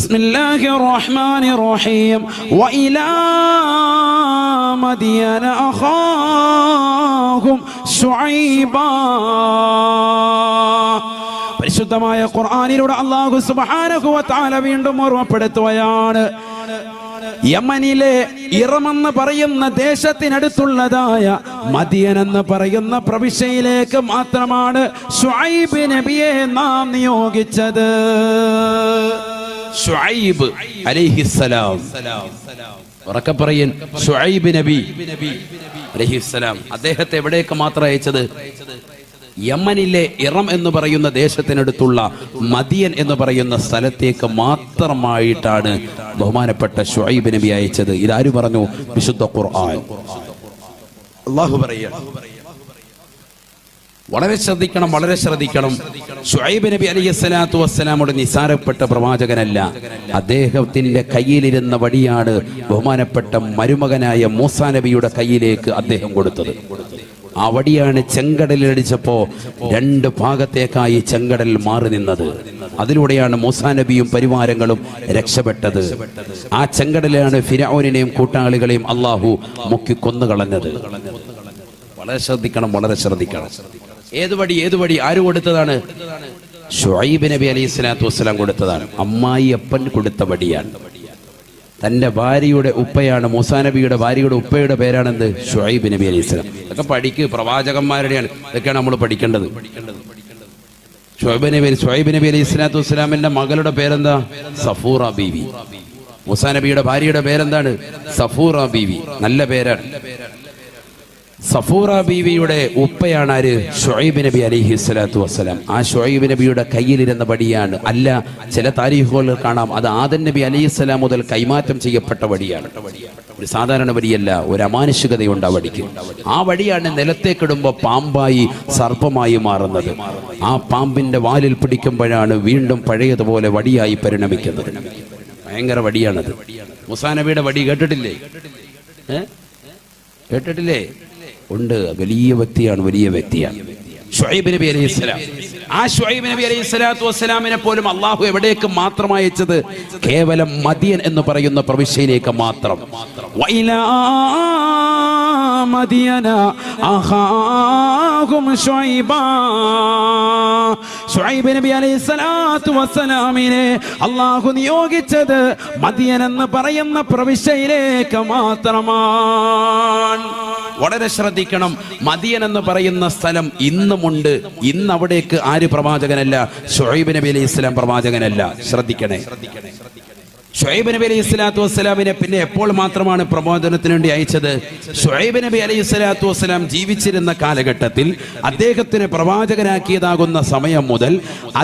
ബിസ്മില്ലാഹിർ റഹ്മാനിർ റഹീം വഇലാ മദിയന അഖാഹും ശുഐബാ. പരിശുദ്ധമായ ഖുർആനിലൂടെ അല്ലാഹു സുബ്ഹാനഹു വ തആല വീണ്ടും ഓർമ്മപ്പെടുത്തുകയാണ്, യമനിലെ ഇറമെന്ന് പറയുന്ന ദേശത്തിനടുത്തുള്ളതായ മദിയൻ എന്ന് പറയുന്ന പ്രവിശ്യയിലേക്ക് മാത്രമാണ് ശുഐബ് നബിയെ നാം നിയോഗിച്ചത്. ശുഐബ് അലൈഹിസ്സലാം, ഉറക്കെ പറയൻ, ശുഐബ് നബി അലൈഹിസ്സലാം. അദ്ദേഹത്തെ എവിടേക്ക് മാത്രം അയച്ചത്? യമനിലെ ഇറം എന്ന് പറയുന്ന ദേശത്തിനടുത്തുള്ള മദിയൻ എന്ന് പറയുന്ന സ്ഥലത്തേക്ക് മാത്രമായിട്ടാണ് ബഹുമാനപ്പെട്ട ശുഐബ് നബി അയച്ചത്. ഇതാര് പറഞ്ഞു? വിശുദ്ധ ഖുർആൻ. അല്ലാഹു പറയുന്നു, വളരെ ശ്രദ്ധിക്കണം, വളരെ ശ്രദ്ധിക്കണം. ശുഐബ് നബി അലൈഹിസ്സലാത്തു വസ്സലാമോട് നിസാരപ്പെട്ട പ്രവാചകനല്ല. അദ്ദേഹത്തിന്റെ കയ്യിലിരുന്ന വടിയാണ് ബഹുമാനപ്പെട്ട മരുമകനായ മൂസാ നബിയുടെ കയ്യിലേക്ക് അദ്ദേഹം കൊടുത്തത്. ആ വടിയാണ് ചെങ്കടലിലടിച്ചപ്പോ രണ്ട് ഭാഗത്തേക്കായി ചെങ്കടൽ മാറി നിന്നത്. അതിലൂടെയാണ് മൂസാ നബിയും പരിവാരങ്ങളും രക്ഷപ്പെട്ടത്. ആ ചെങ്കടലാണ് ഫിർഔനിനെയും കൂട്ടാളികളെയും അള്ളാഹു മുക്കി കൊന്നുകളഞ്ഞത്. വളരെ ശ്രദ്ധിക്കണം, വളരെ ശ്രദ്ധിക്കണം. ഏത് വടി ആര് കൊടുത്തതാണ്? ശുഐബ് നബി അലൈഹി സ്വലാത്തു വസ്സലാം കൊടുത്തതാണ്. അമ്മായി അപ്പൻ കൊടുത്ത വടിയാണ്. തന്റെ ഭാര്യയുടെ ഉപ്പയാണ്, മൂസാ നബിയുടെ ഭാര്യയുടെ ഉപ്പയുടെ പേരാണെന്ത്? ശുഐബ് നബി അലൈഹി സ്വലാം. ഇതൊക്കെ പഠിക്ക്, പ്രവാചകന്മാരുടെയാണ്, ഇതൊക്കെയാണ് നമ്മൾ പഠിക്കേണ്ടത്. ശുഐബ് നബി അലൈഹി സ്വലാത്തു വസ്സലാമിന്റെ മകളുടെ പേരെന്താ? സഫൂറ ബീവി. മൂസാ നബിയുടെ ഭാര്യയുടെ പേരെന്താണ്? സഫൂറ ബീവി. നല്ല പേരാണ്. സഫൂറ ബീവിയുടെ ഉപ്പയാണ് ആര്? ശുഐബ് നബി അലൈഹി സ്വലാത്തു വസ്സലാം. ആ ശുഐബ് നബിയുടെ കയ്യിലിരുന്ന വടിയാണ്. അല്ല, ചില താരീഖുകളിൽ കാണാം അത് ആദം നബി അലൈഹി സ്വലാം മുതൽ കൈമാറ്റം ചെയ്യപ്പെട്ട വടിയാണ്. ഒരു സാധാരണ വടിയല്ല, ഒരു അമാനുഷികതയുണ്ട് ആ വടിക്ക്. ആ വടിയാണ് നിലത്തേക്കിടുമ്പോൾ പാമ്പായി സർപ്പമായി മാറുന്നത്. ആ പാമ്പിന്റെ വാലിൽ പിടിക്കുമ്പോഴാണ് വീണ്ടും പഴയതുപോലെ വടിയായി പരിണമിക്കുന്നത്. ഭയങ്കര വടിയാണത്. മൂസാ നബിയുടെ വടി കേട്ടിട്ടില്ലേ? കേട്ടിട്ടില്ലേ? ഉണ്ട്. വലിയ വ്യക്തിയാണ്, വലിയ വ്യക്തിയാണ് ശുഐബ് നബി അലൈഹിസ്സലാം. ആ ശുഐബ് നബി അലൈഹിസ്സലാത്തു വസ്സലാമിനെ പോലും അള്ളാഹു എവിടേക്ക് മാത്രം അയച്ചത്? കേവലം മദിയൻ എന്ന് പറയുന്ന പ്രവിശ്യയിലേക്ക് മാത്രം. വഇലാ മദിയന അഖാഹും ശുഐബാ. ശുഐബ് നബി അലൈഹിസ്സലാത്തു വസ്സലാമിനെ അള്ളാഹു നിയോഗിച്ചത് മദിയൻ എന്ന് പറയുന്ന പ്രവിശ്യയിലേക്ക് മാത്രമാണ്. വളരെ ശ്രദ്ധിക്കണം. മദിയൻ എന്ന് പറയുന്ന സ്ഥലം ഇന്നുമുണ്ട്. ഇന്ന് അവിടേക്ക് ആര് പ്രവാചകനല്ല? ശുഐബ് നബി അലൈഹി സ്വലാം പ്രവാചകനല്ല. ശ്രദ്ധിക്കണേ. ശുഐബ് നബി അലൈഹി സ്വലാത്തു വസ്സലാമിനെ പിന്നെ എപ്പോൾ മാത്രമാണ് പ്രബോധനത്തിന് വേണ്ടി അയച്ചത്? ശുഐബ് നബി അലൈഹി സ്വലാത്തു വസ്സലാം ജീവിച്ചിരുന്ന കാലഘട്ടത്തിൽ അദ്ദേഹത്തിന് പ്രവാചകനാക്കിയതാകുന്ന സമയം മുതൽ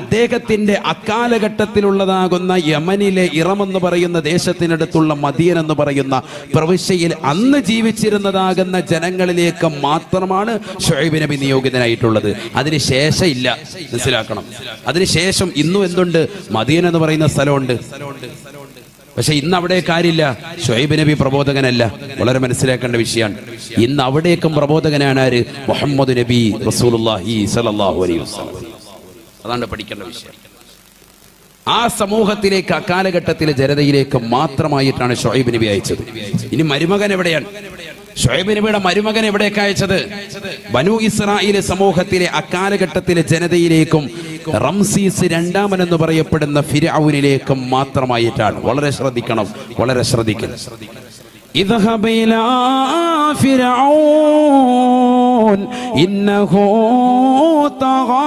അദ്ദേഹത്തിന്റെ അക്കാലഘട്ടത്തിലുള്ളതാകുന്ന യമനിലെ ഇറമെന്ന് പറയുന്ന ദേശത്തിനടുത്തുള്ള മദിയൻ എന്ന് പറയുന്ന പ്രവിശ്യയിൽ അന്ന് ജീവിച്ചിരുന്നതാകുന്ന ജനങ്ങളിലേക്ക് മാത്രമാണ് ശുഐബ് നബി നിയോഗിതനായിട്ടുള്ളത്. അതിന് ശേഷം ഇല്ല. മനസ്സിലാക്കണം. അതിനുശേഷം ഇന്നും എന്തുണ്ട്? മദിയൻ എന്ന് പറയുന്ന സ്ഥലമുണ്ട്. പക്ഷെ ഇന്ന് അവിടെ കാര്യമില്ല. ശുഐബ് നബി പ്രബോധകനല്ല. വളരെ മനസ്സിലാക്കേണ്ട വിഷയമാണ്. ഇന്ന് അവിടേക്കും പ്രബോധകനാണ് ആര്? മുഹമ്മദ് നബി റസൂലുള്ളാഹി സ്വല്ലല്ലാഹു അലൈഹി വസല്ലം. അതാണ് പഠിക്കേണ്ട വിഷയം. ആ സമൂഹത്തിലേക്ക്, അക്കാലഘട്ടത്തിലെ ജനതയിലേക്ക് മാത്രമായിട്ടാണ് ശുഐബ് നബി അയച്ചത്. ഇനി മരുമകൻ എവിടെയാണ്? ശുഐബ് നബിയുടെ മരുമകൻ എവിടേക്ക് അയച്ചത്? ബനൂ ഇസ്രായേൽ സമൂഹത്തിലെ അക്കാലഘട്ടത്തിലെ ജനതയിലേക്കും റംസീസ് രണ്ടാമൻ എന്ന് പറയപ്പെടുന്ന ഫിർഔനിലേക്കും മാത്രമായിട്ടാണ്. വളരെ ശ്രദ്ധിക്കണം, വളരെ ശ്രദ്ധിക്കണം. ഇദ്ഹബ ഇലാ ഫിർഔൻ ഇന്നഹു തഗാ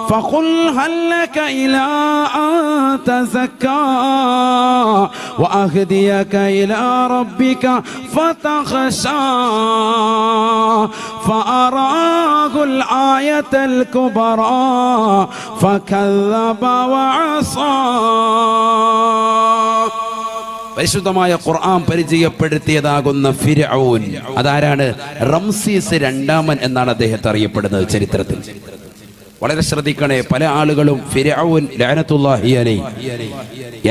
فقل هل لك إلى أن تزكى وأهديك إلى ربك فتخشى فأراه الآية الكبرى فكذب وعصى. പരിശുദ്ധമായ ഖുർആൻ പരിചയപ്പെടുത്തിയതാകുന്ന ഫിർഔൻ അതാരാണ്? റംസീസ് രണ്ടാമൻ എന്നാണ് അദ്ദേഹത്തെ അറിയപ്പെടുന്നത് ചരിത്രത്തിൽ. വളരെ ശ്രദ്ധിക്കണേ. പല ആളുകളും ഫിർഔൻ ലഅനത്തുല്ലാഹി അലൈഹി,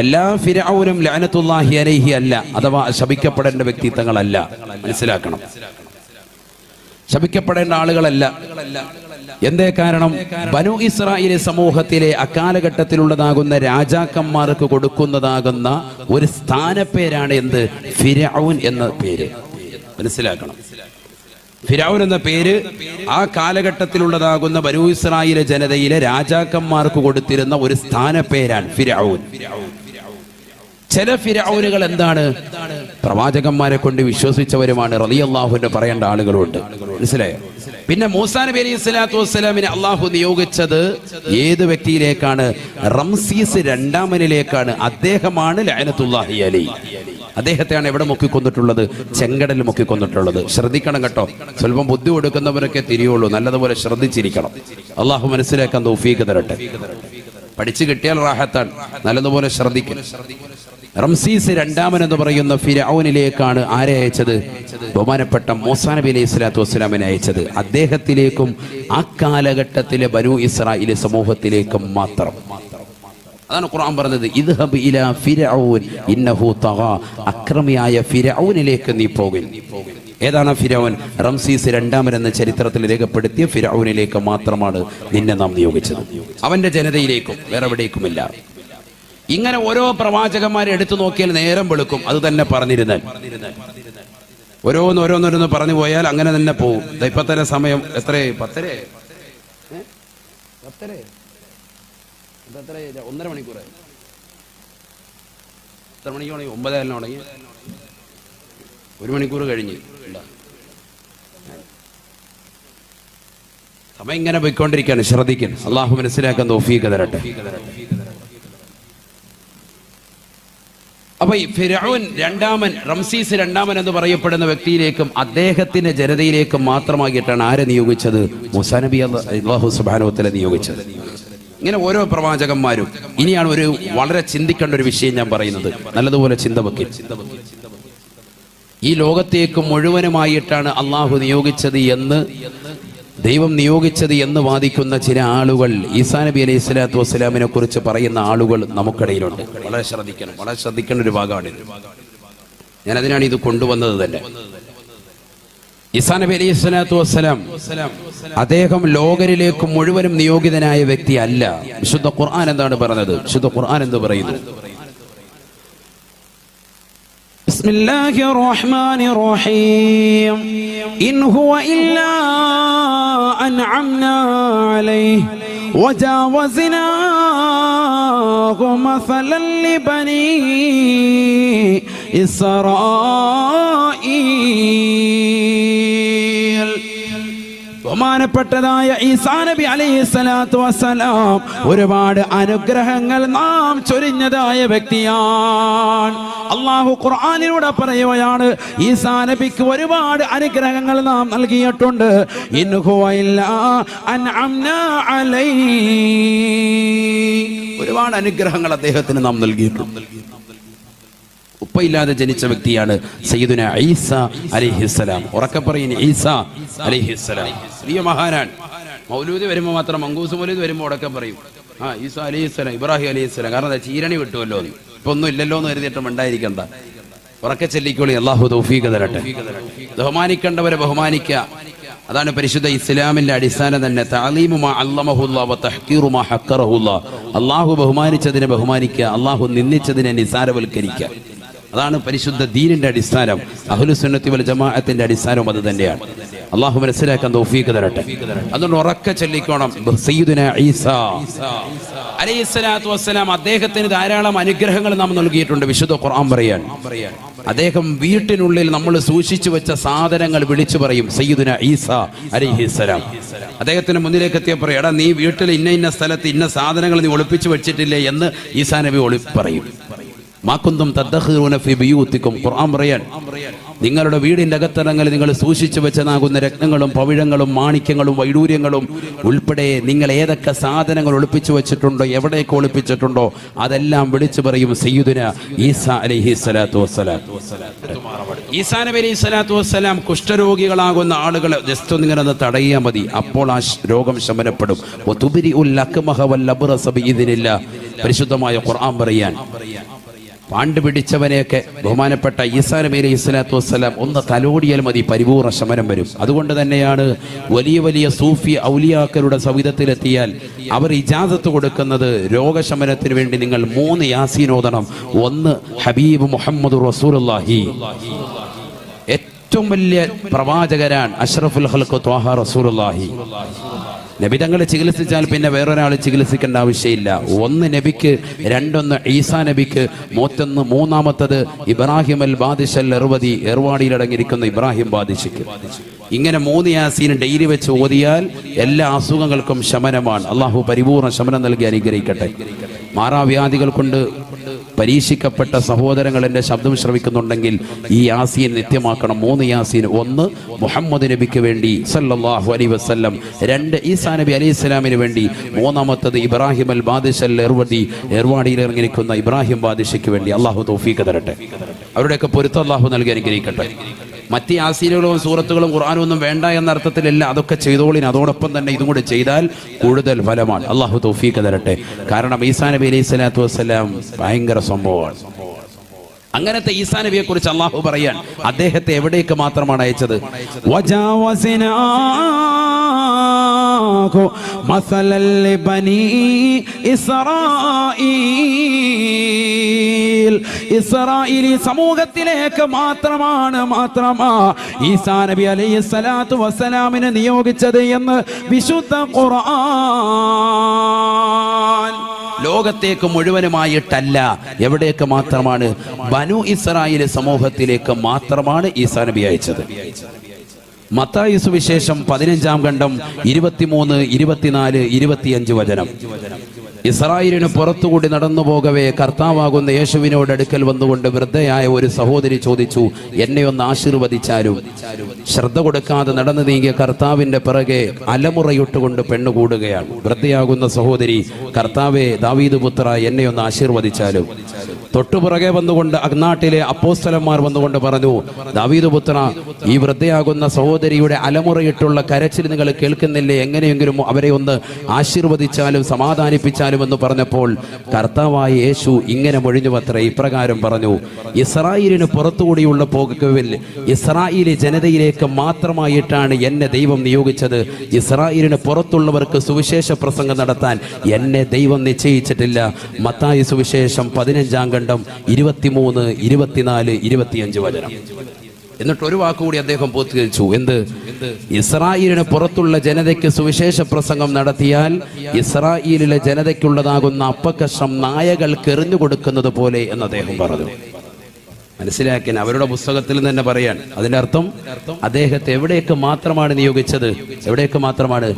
എല്ലാ ഫിർഔനും ലഅനത്തുല്ലാഹി അലൈഹി അല്ല, അഥവാ ശപിക്കപ്പെടേണ്ട വ്യക്തിത്വങ്ങളല്ല. മനസ്സിലാക്കണം. ശപിക്കപ്പെടേണ്ട ആളുകളല്ല. എന്തേ കാരണം? ബനു ഇസ്രായേൽ സമൂഹത്തിലെ അക്കാലഘട്ടത്തിലുള്ളതാകുന്ന രാജാക്കന്മാർക്ക് കൊടുക്കുന്നതാകുന്ന ഒരു സ്ഥാനപ്പേരാണ് എന്ത്? ഫിർഔൻ എന്ന പേര്. മനസ്സിലാക്കണം. ഫിർഔൻ എന്ന പേര് ആ കാലഘട്ടത്തിലുള്ളതാകുന്ന ബനൂ ഇസ്രായേൽ ജനതയിലെ രാജാക്കന്മാർക്ക് കൊടുത്തിരുന്ന ഒരു സ്ഥാനപ്പേരാണ് ഫിർഔൻ. ചില ഫിർഔനുകൾ എന്താണ്? പ്രവാചകന്മാരെ കൊണ്ട് വിശ്വസിച്ചവരുമാണ്. റളിയല്ലാഹുവിനെ പറയേണ്ട ആളുകളുണ്ട്. മനസ്സിലായോ? പിന്നെ മൂസാ നബി അലൈഹി സ്വലാത്തു വസ്സലാമിനെ അള്ളാഹു നിയോഗിച്ചത് ഏത് വ്യക്തിയിലേക്കാണ്? റംസീസ് രണ്ടാമനിലേക്കാണ്. അദ്ദേഹമാണ് ലഅനത്തുല്ലാഹി അലൈഹി. അദ്ദേഹത്തെയാണ് എവിടെ മുക്കിക്കൊന്നിട്ടുള്ളത്? ചെങ്കടലിൽ മുക്കിക്കൊന്നിട്ടുള്ളത്. ശ്രദ്ധിക്കണം കേട്ടോ. സ്വല്പം ബുദ്ധി കൊടുക്കുന്നവരൊക്കെ തിരിയുള്ളൂ. നല്ലതുപോലെ ശ്രദ്ധിച്ചിരിക്കണം. അള്ളാഹു മനസ്സിലാക്കാൻ തൗഫീഖ് തരട്ടെ. പഠിച്ചു കിട്ടിയാൽ റാഹത്താണ്. നല്ലതുപോലെ ശ്രദ്ധിക്കണം. റംസീസ് രണ്ടാമൻ എന്ന് പറയുന്ന ഫിർഔനിലേക്കാണ് ആരെ അയച്ചത്? ബഹുമാനപ്പെട്ട മൂസാ നബി അലൈഹി സ്വലാത്തു വസ്സലാമിനെ അയച്ചത്. അദ്ദേഹത്തിലേക്കും ആ കാലഘട്ടത്തിലെ ബനൂ ഇസ്രായേൽ സമൂഹത്തിലേക്കും മാത്രം. അതാണ് ഖുർആൻ പറഞ്ഞത്, ഇദ്ഹബ് ഇലാ ഫിർഔൻ ഇന്നഹു തഗാ. അക്രമിയായ ഫിർഔനിലേക്ക് നീ പോകുക. ഏതാണ് ഫിർഔൻ? റംസീസ് രണ്ടാമൻ എന്ന ചരിത്രത്തിൽ രേഖപ്പെടുത്തിയ ഫിർഔനിലേക്ക് മാത്രമാണ് നിന്നെ നാം നിയോഗിച്ചത്. അവന്റെ ജനതയിലേക്കും വേറെ എവിടേക്കുമില്ല. ഇങ്ങനെ ഓരോ പ്രവാചകന്മാരെ എടുത്തു നോക്കിയാൽ നേരം വെളുക്കും. അത് തന്നെ പറഞ്ഞിരുന്നാൽ ഓരോന്നോരോന്നോരോന്ന് പറഞ്ഞു പോയാൽ അങ്ങനെ തന്നെ പോകും. ഇപ്പൊ തന്നെ സമയം എത്ര? 10 1.5 മണിക്കൂർ. എത്ര മണിക്ക് തുടങ്ങി? 9 തുടങ്ങി. 1 മണിക്കൂർ കഴിഞ്ഞ്. സമയം ഇങ്ങനെ പോയിക്കൊണ്ടിരിക്കുകയാണ്. ശ്രദ്ധിക്കണം. അള്ളാഹു മനസ്സിലാക്കാൻ തൗഫീഖ് തരട്ടെ. അപ്പൊ ഈ ഫിർഔൻ രണ്ടാമൻ, റംസീസ് രണ്ടാമൻ എന്ന് പറയപ്പെടുന്ന വ്യക്തിയിലേക്കും അദ്ദേഹത്തിന്റെ ജനതയിലേക്കും മാത്രമായിട്ടാണ് ആരെ നിയോഗിച്ചത്? മൂസാ നബി അല്ലാഹു സുബ്ഹാനഹു വ തആല നിയോഗിച്ചത്. ഇങ്ങനെ ഓരോ പ്രവാചകന്മാരും. ഇനിയാണ് ഒരു വളരെ ചിന്തിക്കേണ്ട ഒരു വിഷയം ഞാൻ പറയുന്നത്. നല്ലതുപോലെ ചിന്ത വെക്കുക. ഈ ലോകത്തേക്ക് മുഴുവനുമായിട്ടാണ് അള്ളാഹു നിയോഗിച്ചത് എന്ന്, ദൈവം നിയോഗിച്ചത് എന്ന് വാദിക്കുന്ന ചില ആളുകൾ, ഈസാ നബി അലൈഹി സ്വലാത്തു വസ്സലാമിനെ കുറിച്ച് പറയുന്ന ആളുകൾ നമുക്കിടയിലുണ്ട്. വളരെ ശ്രദ്ധിക്കണം. വളരെ ശ്രദ്ധിക്കേണ്ട ഒരു ഭാഗമാണ്. ഞാൻ അതിനാണ് ഇത് കൊണ്ടുവന്നത് തന്നെ. ഈസാ നബി അലൈഹി സ്വലാത്തു വസ്സലാം അദ്ദേഹം ലോകരിലേക്ക് മുഴുവനും നിയോഗിതനായ വ്യക്തി അല്ല. വിശുദ്ധ ഖുർആൻ എന്താണ് പറഞ്ഞത്? വിശുദ്ധ ഖുർആൻ എന്ത് പറയുന്നു? بسم الله الرحمن الرحيم إن هو إلا أنعمنا عليه وجاوزنا مثلا لبني إسرائيل. ബഹുമാനപ്പെട്ടതായ ഈസാ നബി അലൈഹി സ്വലാത്തു വസ്സലാം ഒരുപാട് അനുഗ്രഹങ്ങൾ നാം ചൊരിഞ്ഞതായ വ്യക്തിയാണ്. അള്ളാഹു ഖുർആനിലൂടെ പറയുകയാണ്, ഈസാ നബിക്ക് ഒരുപാട് അനുഗ്രഹങ്ങൾ നാം നൽകിയിട്ടുണ്ട്. ഇൻ ഹുവ ഇല്ലാ അൻഅംനാ അലൈഹി. ഒരുപാട് അനുഗ്രഹങ്ങൾ അദ്ദേഹത്തിന് നാം നൽകിയിട്ടുണ്ട്. ഉപ്പയില്ലാതെ ജനിച്ച വ്യക്തിയാണ് സയ്യിദുന ഈസാ അലൈഹിസ്സലാം. ഉറക്കെ പറയുന്നു, ഈസാ അലൈഹിസ്സലാം. വലിയ മഹാനാണ്. മൗലൂദ് വരുമ്പോൾ മാത്രം, മങ്കൂസ് മൗലൂദ് വരുമ്പോൾ ഉടക്കം പറയും, ഈസാ അലൈഹിസ്സലാം, ഇബ്രാഹിം അലൈഹിസ്സലാം. കാരണം എന്താ? ചീരണി വിട്ടുമല്ലോ. ഇപ്പൊ ഒന്നും ഇല്ലല്ലോ എന്ന് കരുതിയിട്ടും ഉണ്ടായിരിക്കണ്ട. ഉറക്കെ ചെല്ലിക്കോളി. അല്ലാഹു തൗഫീഖ് തരട്ടെ. ബഹുമാനിക്കേണ്ടവരെ ബഹുമാനിക്കുക. അതാണ് പരിശുദ്ധ ഇസ്ലാമിന്റെ അടിസ്ഥാനം തന്നെ. തഅലീമു മാ അല്ലമഹുല്ലാഹ് വ തഹ്ഖീറു മാ ഹഖറഹുല്ലാഹ്. അല്ലാഹു ബഹുമാനിച്ചതിനെ ബഹുമാനിക്കുക, അല്ലാഹു നിന്ദിച്ചതിനെ നിസാരവൽക്കരിക്കുക. അതാണ് പരിശുദ്ധ ദീനിന്റെ അടിസ്ഥാനം. അഹ്ലു സുന്നത്തി വൽ ജമാഅത്തിന്റെ അടിസ്ഥാനം അത് തന്നെയാണ്. അല്ലാഹു മനസ്സിലാക്കാൻ തൗഫീഖ് തരട്ടെ. അതുകൊണ്ട് ഉറക്കെ ചൊല്ലിക്കോണം, സയ്യിദുനാ ഈസാ അലൈഹിസ്സലാത്തു വസ്സലാം അദ്ദേഹത്തിന് ധാരാളം അനുഗ്രഹങ്ങൾ നാം നൽകിയിട്ടുണ്ട്. വിശുദ്ധ ഖുർആൻ പറയാൻ, അദ്ദേഹം വീട്ടിനുള്ളിൽ നമ്മൾ സൂക്ഷിച്ചു വെച്ച സാധനങ്ങൾ വിളിച്ചു പറയും, സയ്യിദുനാ ഈസാ അലൈഹിസ്സലാം. അദ്ദേഹത്തിന് മുന്നിലേക്ക് എത്തിയ പറയും, എടാ നീ വീട്ടിൽ ഇന്ന ഇന്ന സ്ഥലത്ത് ഇന്ന സാധനങ്ങൾ നീ ഒളിപ്പിച്ചു വെച്ചിട്ടില്ലേ എന്ന് ഈസാ നബി പറയും. മാകുന്തും തദ്ഖിറൂന ഫീ ബിയൂത്തിക്കും. ഖുർആൻ പറയാൻ, നിങ്ങളുടെ വീടിന്റെ അകത്തളങ്ങളിൽ നിങ്ങൾ സൂക്ഷിച്ചു വെച്ചതാകുന്ന രത്നങ്ങളും പവിഴങ്ങളും മാണിക്യങ്ങളും വൈഡൂര്യങ്ങളും ഉൾപ്പെടെ നിങ്ങൾ ഏതൊക്കെ സാധനങ്ങൾ ഒളിപ്പിച്ചു വെച്ചിട്ടുണ്ടോ, എവിടേക്ക് ഒളിപ്പിച്ചിട്ടുണ്ടോ അതെല്ലാം വിളിച്ചു പറയും സയ്യിദുനാ ഈസാ അലൈഹിസ്സലാത്തു വസ്സലാം. ഈസാ നബി അലൈഹിസ്സലാത്തു വസ്സലാം കുഷ്ഠരോഗികളാകുന്ന ആളുകളെ ജസ്റ്റ് ഒന്നിങ്ങനെ തടയിയാൽ മതി, അപ്പോൾ ആ രോഗം ശമനപ്പെടും. വതുബരിഉൽ അക്മഹ വൽ അബ്റസ ബിഇദ്നില്ലാഹ്. പരിശുദ്ധമായ ഖുർആൻ പറയാൻ, പാണ്ടുപിടിച്ചവനെയൊക്കെ ബഹുമാനപ്പെട്ട ഈസാ നബി അലൈഹി സ്വലാത്തു വസ്സലാം ഒന്ന് തലോടിയാൽ മതി, പരിപൂർണ്ണ ശമനം വരും. അതുകൊണ്ട് തന്നെയാണ് വലിയ വലിയ സൂഫി ഔലിയാക്കളുടെ സവിധത്തിലെത്തിയാൽ അവർ ഇജാസത്ത് കൊടുക്കുന്നത് രോഗശമനത്തിന് വേണ്ടി നിങ്ങൾ 3 യാസീൻ ഓതണം. ഒന്ന് ഹബീബ് മുഹമ്മദ് റസൂലുള്ളാഹി, ഏറ്റവും വലിയ പ്രവാചകരാൻ അഷ്റഫുൽ ഖൽഖ് ത്വാഹ റസൂലുള്ളാഹി. നബി തങ്ങളെ ചികിത്സിച്ചാൽ പിന്നെ വേറൊരാൾ ചികിത്സിക്കേണ്ട ആവശ്യമില്ല. ഒന്ന് നബിക്ക്, രണ്ടൊന്ന് ഈസാ നബിക്ക്, മൂന്നാമത്തത് ഇബ്രാഹിം അൽ ബാദിഷൽ എർവദി, ഏർവാടിയിലടങ്ങിയിരിക്കുന്ന ഇബ്രാഹിം ബാദിഷിക്ക്. ഇങ്ങനെ 3 യാസീൻ ഡെയിലി വെച്ച് ഓതിയാൽ എല്ലാ അസുഖങ്ങൾക്കും ശമനമാണ്. അള്ളാഹു പരിപൂർണ്ണ ശമനം നൽകി അനുഗ്രഹിക്കട്ടെ. മാറാവ്യാധികൾ കൊണ്ട് പരീക്ഷിക്കപ്പെട്ട സഹോദരങ്ങൾ എൻ്റെ ശബ്ദം ശ്രവിക്കുന്നുണ്ടെങ്കിൽ ഈ യാസീൻ നിത്യമാക്കണം. 3 യാസീൻ. ഒന്ന് മുഹമ്മദ് നബിക്ക് വേണ്ടി സല്ലല്ലാഹു അലൈഹി വസല്ലം, 2 ഈസാ നബി അലൈഹി സ്വലാമിന് വേണ്ടി, മൂന്നാമത്തത് ഇബ്രാഹിം അൽ ബാദിഷൽ എർവദി, ഏർവാടിയിൽ ഇറങ്ങിയിരിക്കുന്ന ഇബ്രാഹിം ബാദിഷയ്ക്ക് വേണ്ടി. അള്ളാഹു തൗഫീഖ് തരട്ടെ, അവരുടെയൊക്കെ പൊരുത്തം അള്ളാഹു നൽകി അനുഗ്രഹിക്കട്ടെ. മറ്റ് യാസീനുകളും സൂറത്തുകളും ഖുർആനും ഒന്നും വേണ്ട എന്ന അർത്ഥത്തിലല്ല, അതൊക്കെ ചെയ്തോളിന്. അതോടൊപ്പം തന്നെ ഇതും കൂടി ചെയ്താൽ കൂടുതൽ ഫലമാണ്. അള്ളാഹു തൗഫീഖ് തരട്ടെ. കാരണം ഈസാ നബി അലൈഹി സ്വലാത്തു വസ്സലാം ഭയങ്കര സംഭവമാണ്. അങ്ങനത്തെ ഈസാ നബിയെ കുറിച്ച് അള്ളാഹു പറയാൻ അദ്ദേഹത്തെ എവിടേക്ക് മാത്രമാണ് അയച്ചത്? ഇസ്രായേലി സമൂഹത്തിലേക്ക് മാത്രമാണ് ഈസാ നബി അലൈഹി സ്വലാത്തു വസ്സലാമിനെ നിയോഗിച്ചത് എന്ന് വിശുദ്ധ ഖുർആൻ. ലോകത്തേക്ക് മുഴുവനുമായിട്ടല്ല, എവിടേക്ക് മാത്രമാണ്? ബനു ഇസ്രായേൽ സമൂഹത്തിലേക്ക് മാത്രമാണ് ഈസാ നബി അയച്ചത്. മത്തായി സുവിശേഷം 15-ാം ഖണ്ഡം 23, 24, 25 വചനം. ഇസ്രായേലിന് പുറത്തുകൂടി നടന്നു പോകവേ കർത്താവാകുന്ന യേശുവിനോട് അടുക്കൽ വന്നുകൊണ്ട് വൃദ്ധയായ ഒരു സഹോദരി ചോദിച്ചു, എന്നെ ഒന്ന് ആശീർവദിച്ചാലും. ശ്രദ്ധ കൊടുക്കാതെ നടന്നു നീങ്ങിയ കർത്താവിന്റെ പിറകെ അലമുറയിട്ടുകൊണ്ട് പെണ്ണുകൂടുകയാണ്. വൃദ്ധയാകുന്ന സഹോദരി, കർത്താവെ, ദാവീദ് പുത്ര, എന്നെ ഒന്ന് ആശീർവദിച്ചാലും. തൊട്ടുപുറകെ വന്നുകൊണ്ട് അഗ്നാട്ടിലെ അപ്പോസ്തലന്മാർ വന്നുകൊണ്ട് പറഞ്ഞു, ദാവീദ് പുത്ര, ഈ വൃദ്ധയാകുന്ന സഹോദരിയുടെ അലമുറയിട്ടുള്ള കരച്ചിൽ നിങ്ങൾ കേൾക്കുന്നില്ലേ? എങ്ങനെയെങ്കിലും അവരെ ഒന്ന് ആശീർവദിച്ചാലും സമാധാനിപ്പിച്ചാലും എന്ന് പറഞ്ഞപ്പോൾ കർത്താവായ യേശു ഇങ്ങനെ മൊഴിഞ്ഞുവത്രേ, ഇപ്രകാരം പറഞ്ഞു, ഇസ്രായേലിന് പുറത്തുകൂടിയുള്ള പോകവിൽ ഇസ്രായേലി ജനതയിലേക്ക് മാത്രമായിട്ടാണ് എന്നെ ദൈവം നിയോഗിച്ചത്. ഇസ്രായേലിന് പുറത്തുള്ളവർക്ക് സുവിശേഷ പ്രസംഗം നടത്താൻ എന്നെ ദൈവം നിശ്ചയിച്ചിട്ടില്ല. മത്തായി സുവിശേഷം 15-ാം ഖണ്ഡം 23, 24, 25 വചനം. എന്നിട്ട് ഒരു വാക്കുകൂടി അദ്ദേഹം പൂർത്തീകരിച്ചു. എന്ത്? ഇസ്രായേലിന് പുറത്തുള്ള ജനതയ്ക്ക് സുവിശേഷ പ്രസംഗം നടത്തിയാൽ ഇസ്രായേലിലെ ജനതയ്ക്കുള്ളതാകുന്ന അപ്പക്കഷ്ണം നായകൾക്ക് എറിഞ്ഞു കൊടുക്കുന്നത് പോലെ എന്ന് അദ്ദേഹം പറഞ്ഞു. മനസ്സിലാക്കാൻ അവരുടെ പുസ്തകത്തിൽ തന്നെ പറയാൻ. അതിന്റെ അർത്ഥം അദ്ദേഹത്തെ എവിടേക്ക് മാത്രമാണ് നിയോഗിച്ചത്? എവിടേക്ക് മാത്രമാണ്?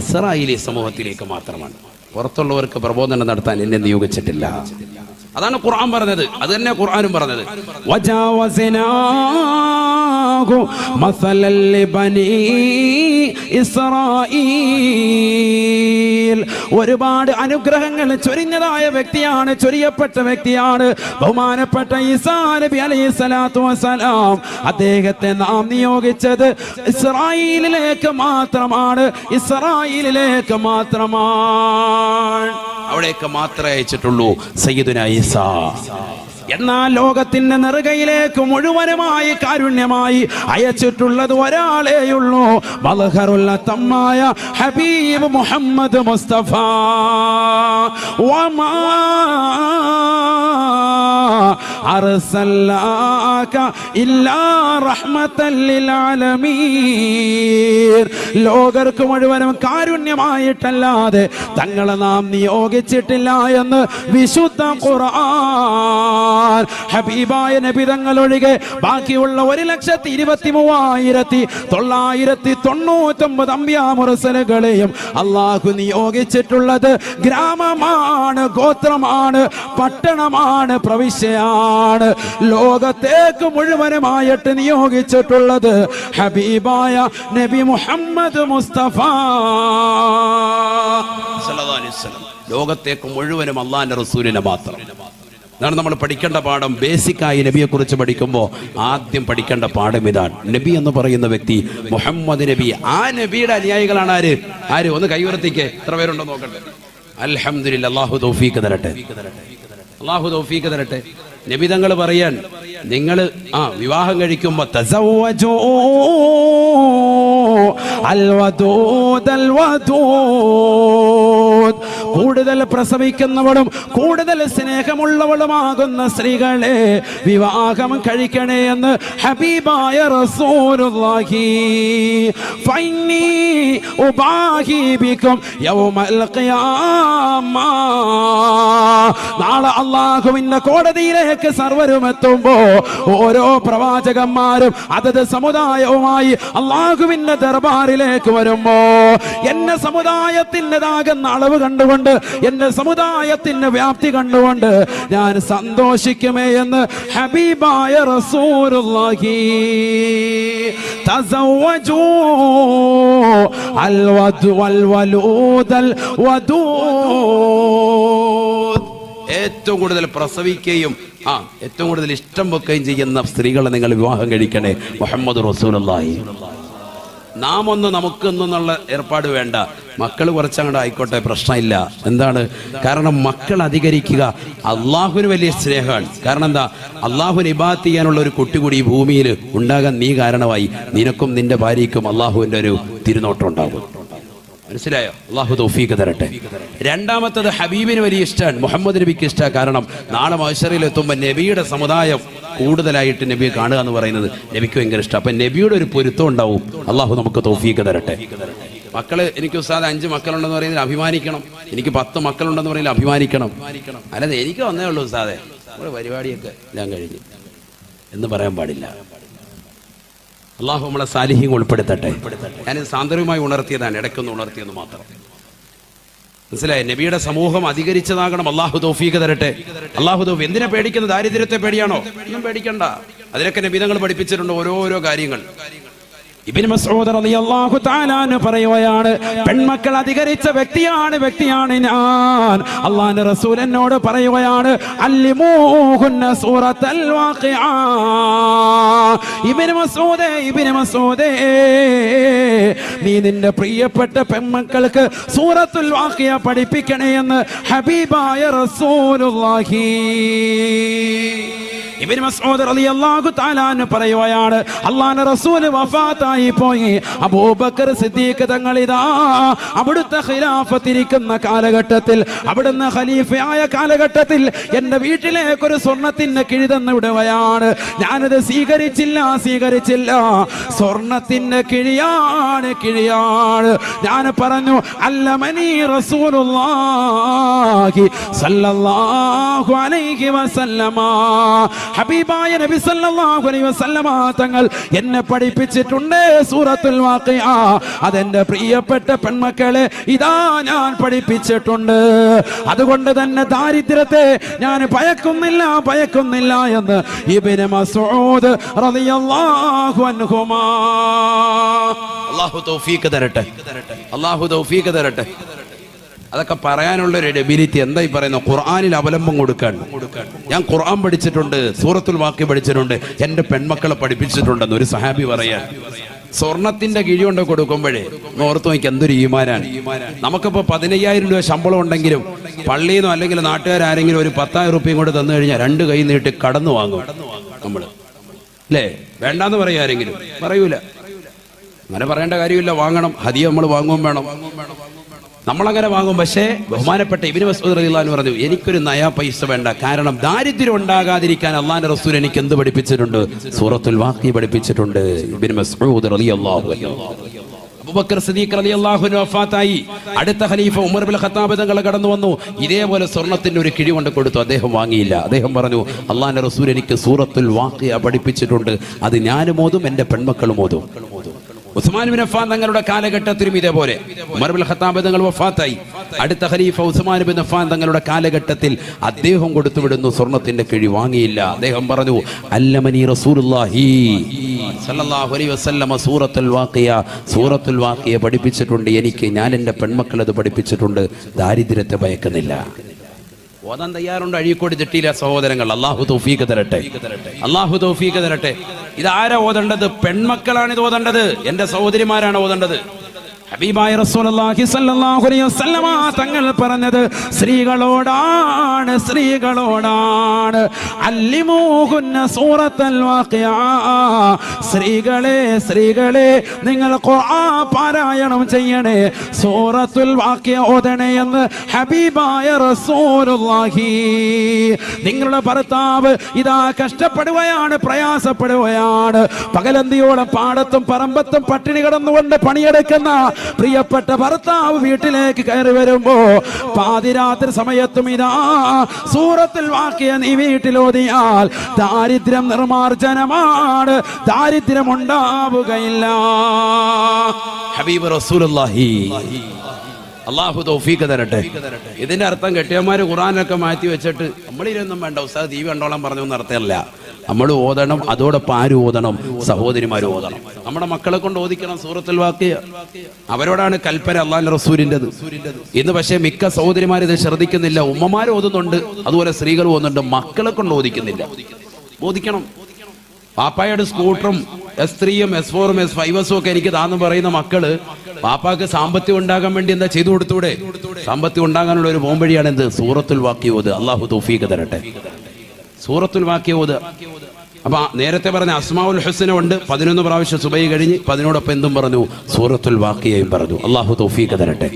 ഇസ്രായേലി സമൂഹത്തിലേക്ക് മാത്രമാണ്. പുറത്തുള്ളവർക്ക് പ്രബോധനം നടത്താൻ എന്നെ നിയോഗിച്ചിട്ടില്ല. അതാണ് ഖുർആൻ പറഞ്ഞത്. അത് തന്നെ ഖുർആനും പറഞ്ഞത്. ഒരുപാട് അനുഗ്രഹങ്ങൾ ചൊരിഞ്ഞതായ വ്യക്തിയാണ്, ചൊരിയപ്പെട്ട വ്യക്തിയാണ് ബഹുമാനപ്പെട്ട ഈസാ നബി അലൈഹി സ്വലാത്തു വസ്സലാം. അദ്ദേഹത്തെ നാം നിയോഗിച്ചത് ഇസ്രായേലിലേക്ക് മാത്രമാണ്, ഇസ്രായേലിലേക്ക് മാത്രമാണ്. അവിടേക്ക് മാത്രമേ അയച്ചിട്ടുള്ളൂ സയ്യിദുനാ ഈസാ. എന്നാൽ ലോകത്തിന്റെ നെറുകയിലേക്ക് മുഴുവനുമായി കാരുണ്യമായി അയച്ചിട്ടുള്ളത് ഒരാളെയുള്ളൂ, മൽഹറുൽ തമ്മായ ഹബീബ് മുഹമ്മദ് മുസ്തഫ. വമാ അർസൽനാക ഇല്ലാ റഹ്മത്തൽ ലിൽ ആലമീൻ. ലോകർക്ക് മുഴുവനും കാരുണ്യമായിട്ടല്ലാതെ തങ്ങളെ നാം നിയോഗിച്ചിട്ടില്ല എന്ന് വിശുദ്ധ ഖുർആൻ. ഹബീബായ നബി തങ്ങൾ ഒഴികെ ബാക്കിയുള്ള 1,23,999 അംബിയാ മുർസലുകളെയും അല്ലാഹു നിയോഗിച്ചിട്ടുള്ളത് ഗ്രാമമാണ്, ഗോത്രമാണ്, പട്ടണമാണ്, പ്രവിശ്യയാണ്. ലോകത്തേക്ക് മുഴുവനുമായിട്ട് നിയോഗിച്ചിട്ടുള്ളത് ഹബീബായ നബി മുഹമ്മദ് മുസ്തഫ സല്ലല്ലാഹു അലൈഹി വസല്ലം. ലോകത്തേക്ക് മുഴുവനും അല്ലാഹുവിന്റെ റസൂലിനെ മാത്രം. ഇതാണ് നമ്മൾ പഠിക്കേണ്ട പാഠം. ബേസിക്കായി നബിയെ കുറിച്ച് പഠിക്കുമ്പോൾ ആദ്യം പഠിക്കേണ്ട പാഠം ഇതാണ്. നബി എന്ന് പറയുന്ന വ്യക്തി മുഹമ്മദ് നബി. ആ നബിയുടെ അനുയായികളാണ് ആര്? ഒന്ന് കൈയുയർത്തിക്ക്. എത്ര പേരുണ്ടോ നോക്കട്ടെ. അൽഹംദുലില്ലാഹ്. അല്ലാഹു തൗഫീഖ് തരട്ടെ, അല്ലാഹു തൗഫീഖ് തരട്ടെ. നബിതങ്ങൾ പറയാൻ, നിങ്ങൾ വിവാഹം കഴിക്കുമ്പോ തസവ്വജൂ അൽ വദൂദ് അൽ വദൂദ്, കൂടുതൽ പ്രസവിക്കുന്നവളും കൂടുതൽ സ്നേഹമുള്ളവളുമാകുന്ന സ്ത്രീകളെ വിവാഹം കഴിക്കണേ എന്ന് ഹബീബായ റസൂലുള്ളാഹി. ഫൈനി ഉബാഹി ബികും യൗമൽ ഖിയാമ, നാളെ അല്ലാഹുവിന്റെ കോടതിയിലേക്ക് സർവരും എത്തുമ്പോ ഓരോ പ്രവാചകന്മാരും അതത് സമുദായവുമായി അല്ലാഹുവിന്റെ ദർബാറിലേക്ക് വരുമ്പോ എന്നെ സമുദായത്തിൻ്റെതാകുന്ന അളവ് കണ്ടുകൊണ്ട്, എന്റെ സമുദായത്തിന്റെ വ്യാപ്തി കണ്ടുകൊണ്ട് ഞാൻ സന്തോഷിക്കുമേ എന്ന് ഹബീബായ റസൂലുള്ളാഹി. തസവ്വജൂ അൽ വദൂദ് അൽ വദൂദ്, ഏറ്റവും കൂടുതൽ പ്രസവിക്കുകയും ഏറ്റവും കൂടുതൽ ഇഷ്ടം വെക്കുകയും ചെയ്യുന്ന സ്ത്രീകളെ നിങ്ങൾ വിവാഹം കഴിക്കണേ. മുഹമ്മദ് റസൂലുള്ളാഹി. നാം ഒന്ന് നമുക്കൊന്നുള്ള ഏർപ്പാട് വേണ്ട, മക്കൾ കുറച്ചങ്ങോട്ട് ആയിക്കോട്ടെ, പ്രശ്നമില്ല. എന്താണ് കാരണം? മക്കൾ അധികരിക്കുക അള്ളാഹുവിന് വലിയ സ്നേഹമാണ്. കാരണം എന്താ? അള്ളാഹുവിന് ഇബാദത്ത് ചെയ്യാനുള്ള ഒരു കുട്ടി കൂടി ഈ ഭൂമിയിൽ ഉണ്ടാകാൻ നീ കാരണമായി. നിനക്കും നിന്റെ ഭാര്യയ്ക്കും അള്ളാഹുവിൻ്റെ ഒരു തിരുനോട്ടം ഉണ്ടാകും. മനസ്സിലായോ? അള്ളാഹു തൗഫീഖ് തരട്ടെ. രണ്ടാമത്തത് ഹബീബിന് വലിയ ഇഷ്ടമാണ്, മുഹമ്മദ് നബിക്ക് ഇഷ്ടമാണ്. കാരണം നാളെ മഹ്ശറിൽ എത്തുമ്പോൾ നബിയുടെ സമുദായം കൂടുതലായിട്ട് നബിയെ കാണുക എന്ന് പറയുന്നത് നബിക്ക് ഭയങ്കര ഇഷ്ടം. അപ്പം നബിയുടെ ഒരു പൊരുത്തം ഉണ്ടാവും. അള്ളാഹു നമുക്ക് തൗഫീഖ് തരട്ടെ. മക്കള്, എനിക്ക് ഉസ്താദ് 5 മക്കളുണ്ടെന്ന് പറയുന്നതിൽ അഭിമാനിക്കണം, എനിക്ക് 10 മക്കളുണ്ടെന്ന് പറയുന്നതിൽ അഭിമാനിക്കണം. അല്ലാതെ എനിക്ക് വന്നേ ഉള്ളൂ ഉസ്താദെ, നമ്മുടെ പരിപാടിയൊക്കെ ഞാൻ കഴിഞ്ഞു എന്ന് പറയാൻ പാടില്ല. അള്ളാഹു നമ്മളെ സാലിഹ്യം ഉൾപ്പെടുത്തട്ടെ. ഞാനിത് സാന്ദർഭികമായി ഉണർത്തിയതാണ്, ഇടയ്ക്കൊന്ന് ഉണർത്തിയെന്ന് മാത്രം. മനസ്സിലായി? നബിയുടെ സമൂഹം അധികരിച്ചതാകണം. അള്ളാഹു തൗഫീഖ് തരട്ടെ. അള്ളാഹു തൗഫീഖ്. എന്തിനാ പേടിക്കുന്നത്? ദാരിദ്ര്യത്തെ പേടിയാണോ? ഒന്നും പേടിക്കണ്ട. അതിനൊക്കെ നബിതങ്ങൾ പഠിപ്പിച്ചിട്ടുണ്ട് ഓരോരോ കാര്യങ്ങൾ. ഇബ്നു മസ്ഊദ് റളിയല്ലാഹു തആല അൻഹു പറയുകയാണ്, പെൺമക്കൾ അധികരിച്ച വ്യക്തിയാണ് ഞാൻ. അല്ലാഹുവിന്റെ റസൂൽ എന്നോട് പറയുകയാണ്, അല്ലിമൂഹുന്ന സൂറത്തുൽ വാഖിഅ. ഇബ്നു മസ്ഊദേ, നീ നിന്റെ പ്രിയപ്പെട്ട പെൺമക്കൾക്ക് സൂറത്തുൽ വാഖിഅ പഠിപ്പിക്കണേ എന്ന് ഹബീബായ റസൂലുള്ളാഹി. ഇബ്നു മസ്ഊദ് റളിയല്ലാഹു തആല അൻഹു പറയുകയാണ്, അല്ലാഹുവിന്റെ റസൂൽ വഫാത്തായി പോയി. അബൂബക്കർ സിദ്ദീഖ് തങ്ങൾ ഇതാ അവിടുത്തെ ഖിലാഫത്തിരിക്കുന്ന കാലഘട്ടത്തിൽ, അവിടുന്ന് ഖലീഫയായ കാലഘട്ടത്തിൽ എൻ്റെ വീട്ടിലേക്ക് ഒരു സ്വർണത്തിന്റെ കിഴി തന്നു വിടുകയാണ്. ഞാനത് സ്വീകരിച്ചില്ല. സ്വർണത്തിന്റെ കിഴിയാണ്. ഞാൻ പറഞ്ഞു, അല്ലമനി റസൂലുള്ളാഹി സ്വല്ലല്ലാഹു അലൈഹി വസല്ലമ, ഹബീബായ നബി സല്ലല്ലാഹു അലൈഹി വസല്ലമ തങ്ങൾ എന്നെ പഠിപ്പിച്ചിട്ടുണ്ട് സൂറത്തുൽ വാഖിഅ. അതെന്റെ പ്രിയപ്പെട്ട പെൺമക്കളെ ഇതാ ഞാൻ പഠിപ്പിച്ചിട്ടുണ്ട്. അതുകൊണ്ട് തന്നെ ദാരിദ്ര്യത്തെ ഞാൻ ഭയക്കുന്നില്ല എന്ന് ഇബ്നു മസ്ഊദ് റളിയല്ലാഹു അൻഹുമാ. അല്ലാഹു തൗഫീഖ് തരട്ടെ. അതൊക്കെ പറയാനുള്ള ഒരു എബിലിറ്റി എന്തായി പറയുന്നു? ഖുർആനിൽ അവലംബം കൊടുക്കാൻ. ഞാൻ ഖുർആൻ പഠിച്ചിട്ടുണ്ട്, സൂറത്തുൽ വാഖിഅ പഠിച്ചിട്ടുണ്ട്, എൻ്റെ പെൺമക്കളെ പഠിപ്പിച്ചിട്ടുണ്ടെന്ന് ഒരു സഹാബി പറയാൻ. സ്വർണത്തിന്റെ കിഴി കൊണ്ട് കൊടുക്കുമ്പോഴേ ഓർത്ത് നോക്കി എന്തൊരു ഈമാനാണ്. നമുക്കിപ്പോ 15,000 രൂപ ശമ്പളം ഉണ്ടെങ്കിലും പള്ളിയിൽ നിന്നോ അല്ലെങ്കിൽ നാട്ടുകാരെങ്കിലും ഒരു 10,000 രൂപയും കൊണ്ട് തന്നു കഴിഞ്ഞാൽ 2 കൈ നീട്ടി കടന്നു വാങ്ങും നമ്മള്, അല്ലേ? വേണ്ടാന്ന് പറയാ ആരെങ്കിലും? പറയൂല. അങ്ങനെ പറയേണ്ട കാര്യമില്ല. വാങ്ങണം. ഹദിയ നമ്മൾ വാങ്ങും വേണം. നമ്മളങ്ങനെ വാങ്ങും. പക്ഷേ ബഹുമാനപ്പെട്ട ഇബ്നു മസ്ഊദ് റളിയല്ലാഹു അൻഹു പറഞ്ഞു, എനിക്കൊരു നയാ പൈസ വേണ്ട. കാരണം ദാരിദ്ര്യം ഉണ്ടാകാതിരിക്കാൻ അല്ലാഹുവിന്റെ റസൂൽ എനിക്ക് എന്ത് പഠിപ്പിച്ചിട്ടുണ്ട്? സൂറത്തുൽ വാഖിഅ പഠിപ്പിച്ചിട്ടുണ്ട്. ഇബ്നു മസ്ഊദ് റളിയല്ലാഹു അൻഹു. അബൂബക്കർ സിദ്ദീഖ് റളിയല്ലാഹു അൻഹു വഫാത്തായി. അടുത്ത ഖലീഫ ഉമർ ഇബ്നു ഖത്താബ് തങ്ങൾ കടന്നു വന്നു. ഇതേപോലെ സ്വർണത്തിന്റെ ഒരു കിഴി കൊണ്ട് കൊടുത്തു. അദ്ദേഹം വാങ്ങിയില്ല. അദ്ദേഹം പറഞ്ഞു, അല്ലാഹുവിന്റെ റസൂൽ എനിക്ക് സൂറത്തുൽ വാഖിഅ പഠിപ്പിച്ചിട്ടുണ്ട്. അത് ഞാനും ഓതും, എൻ്റെ പെൺമക്കളും ഓതും. ഉസ്മാൻ ബിൻ അഫ്ഫാൻ തങ്ങളുടെ കാലഘട്ടത്തിലും ഇതേപോലെ ഉമർ ഇബ്നുൽ ഖത്താബ് തങ്ങൾ വഫാത്തായി. അടുത്ത ഖലീഫ ഉസ്മാൻ ബിൻ അഫ്ഫാൻ തങ്ങളുടെ കാലഘട്ടത്തിൽ അദ്ദേഹം കൊടുത്തുവിടുന്നു. സ്വർണത്തിന്റെ കിഴി വാങ്ങിയില്ല. അദ്ദേഹം പറഞ്ഞു, അല്ലമനി റസൂലുള്ളാഹി സല്ലല്ലാഹു അലൈഹി വസല്ലമ സൂറത്തുൽ വാഖിഅ പഠിപ്പിച്ചിട്ടുണ്ട് എനിക്ക്. ഞാൻ എൻ്റെ പെൺമക്കൾ അത് പഠിപ്പിച്ചിട്ടുണ്ട്. ദാരിദ്ര്യത്തെ ഭയക്കുന്നില്ല. ഓതാൻ തയ്യാറുണ്ട്? അഴീക്കോട് ജട്ടിയിലെ സഹോദരങ്ങൾ, അല്ലാഹു തൗഫീഖ് തരട്ടെ. ഇതാരാ ഓതേണ്ടത്? പെൺമക്കളാണ് ഇത് ഓതേണ്ടത്. എൻ്റെ സഹോദരിമാരാണ് ഓതേണ്ടത്. ഹബീബായ റസൂലുള്ളാഹി സ്വല്ലല്ലാഹു അലൈഹി വസല്ലമ തങ്ങൾ പറഞ്ഞത് സ്ത്രീകളോടാണ്. അല്ലിമൂഹുന്ന സൂറത്തുൽ വാഖിഅ. സ്ത്രീകളെ നിങ്ങൾ ഖുർആൻ പാരായണം ചെയ്യണേ, സൂറത്തുൽ വാഖിഅ ഓതണേ എന്ന് ഹബീബായ റസൂലുള്ളാഹി. നിങ്ങളുടെ ഭർത്താവ് ഇതാ കഷ്ടപ്പെടുകയാണ്, പ്രയാസപ്പെടുകയാണ്, പകലന്തിയോളം പാടത്തും പറമ്പത്തും പട്ടിണി കിടന്നുകൊണ്ട് പണിയെടുക്കുന്ന പ്രിയപ്പെട്ട ഭർത്താവ് വീട്ടിലേക്ക് കയറി വരുമ്പോ പാതിരാത്രി സമയത്തും ഇതാ സൂറത്തുൽ വാഖിഅ നീ വീട്ടിലോതിയാൽ ദാരിദ്ര്യം നിർമാർജനമാണ്, ദാരിദ്ര്യം ഉണ്ടാവുകയില്ല. ഹബീബ് റസൂലുള്ളാഹി. അല്ലാഹു തൗഫീഖ് തരട്ടെ. ഇതിന്റെ അർത്ഥം കെട്ടിയന്മാര് ഖുർആനൊക്കെ മാറ്റി വെച്ചിട്ട് നമ്മളിരുന്നും വേണ്ട ഉസ്താദ് ടി വി കണ്ടോളാൻ പറഞ്ഞൊന്നും അർത്ഥമല്ല. നമ്മൾ ഓതണം, അതോടൊപ്പം ആരും ഓതണം? സഹോദരിമാരും ഓതണം. നമ്മുടെ മക്കളെ കൊണ്ട് ഓദിക്കണം സൂറത്തുൽ വാഖിഅ. അവരോടാണ് കൽപ്പന അല്ലാഹുവിന്റെ റസൂലിന്റേത്. ഇന്ന് പക്ഷേ മിക്ക സഹോദരിമാരും ഇത് ശ്രദ്ധിക്കുന്നില്ല. ഉമ്മമാർ ഓതുന്നുണ്ട്, അതുപോലെ സ്ത്രീകൾ ഓതുന്നുണ്ട്, മക്കളെ കൊണ്ട് ഓദിക്കുന്നില്ല. ഓദിക്കണം. പാപ്പായുടെ സ്കൂട്ടറും S3-യും S4-ഉം S5-ഉം ഒക്കെ എനിക്ക് താന്ന് പറയുന്ന മക്കള് പാപ്പാക്ക് സാമ്പത്തികം ഉണ്ടാകാൻ വേണ്ടി എന്താ ചെയ്തു കൊടുത്തൂടെ? സാമ്പത്തികം ഉണ്ടാകാനുള്ള ഒരു പോംവഴിയാണ് എന്ത്? സൂറത്തുൽ വാഖിഅ ഓത്. അല്ലാഹു തൗഫീഖ് തരട്ടെ. സൂറത്തുൽ വാഖിഅ ഓത്. അപ്പൊ നേരത്തെ പറഞ്ഞ അസ്മാഉൽ ഹുസ്ന ഉണ്ട്, 11 പ്രാവശ്യം സുബഹി കഴിഞ്ഞ് അതിനോടൊപ്പം എന്തും പറഞ്ഞു? സൂറത്തുൽ വാഖിഅയും പറഞ്ഞു. അല്ലാഹു തൗഫീഖ് തരട്ടെ.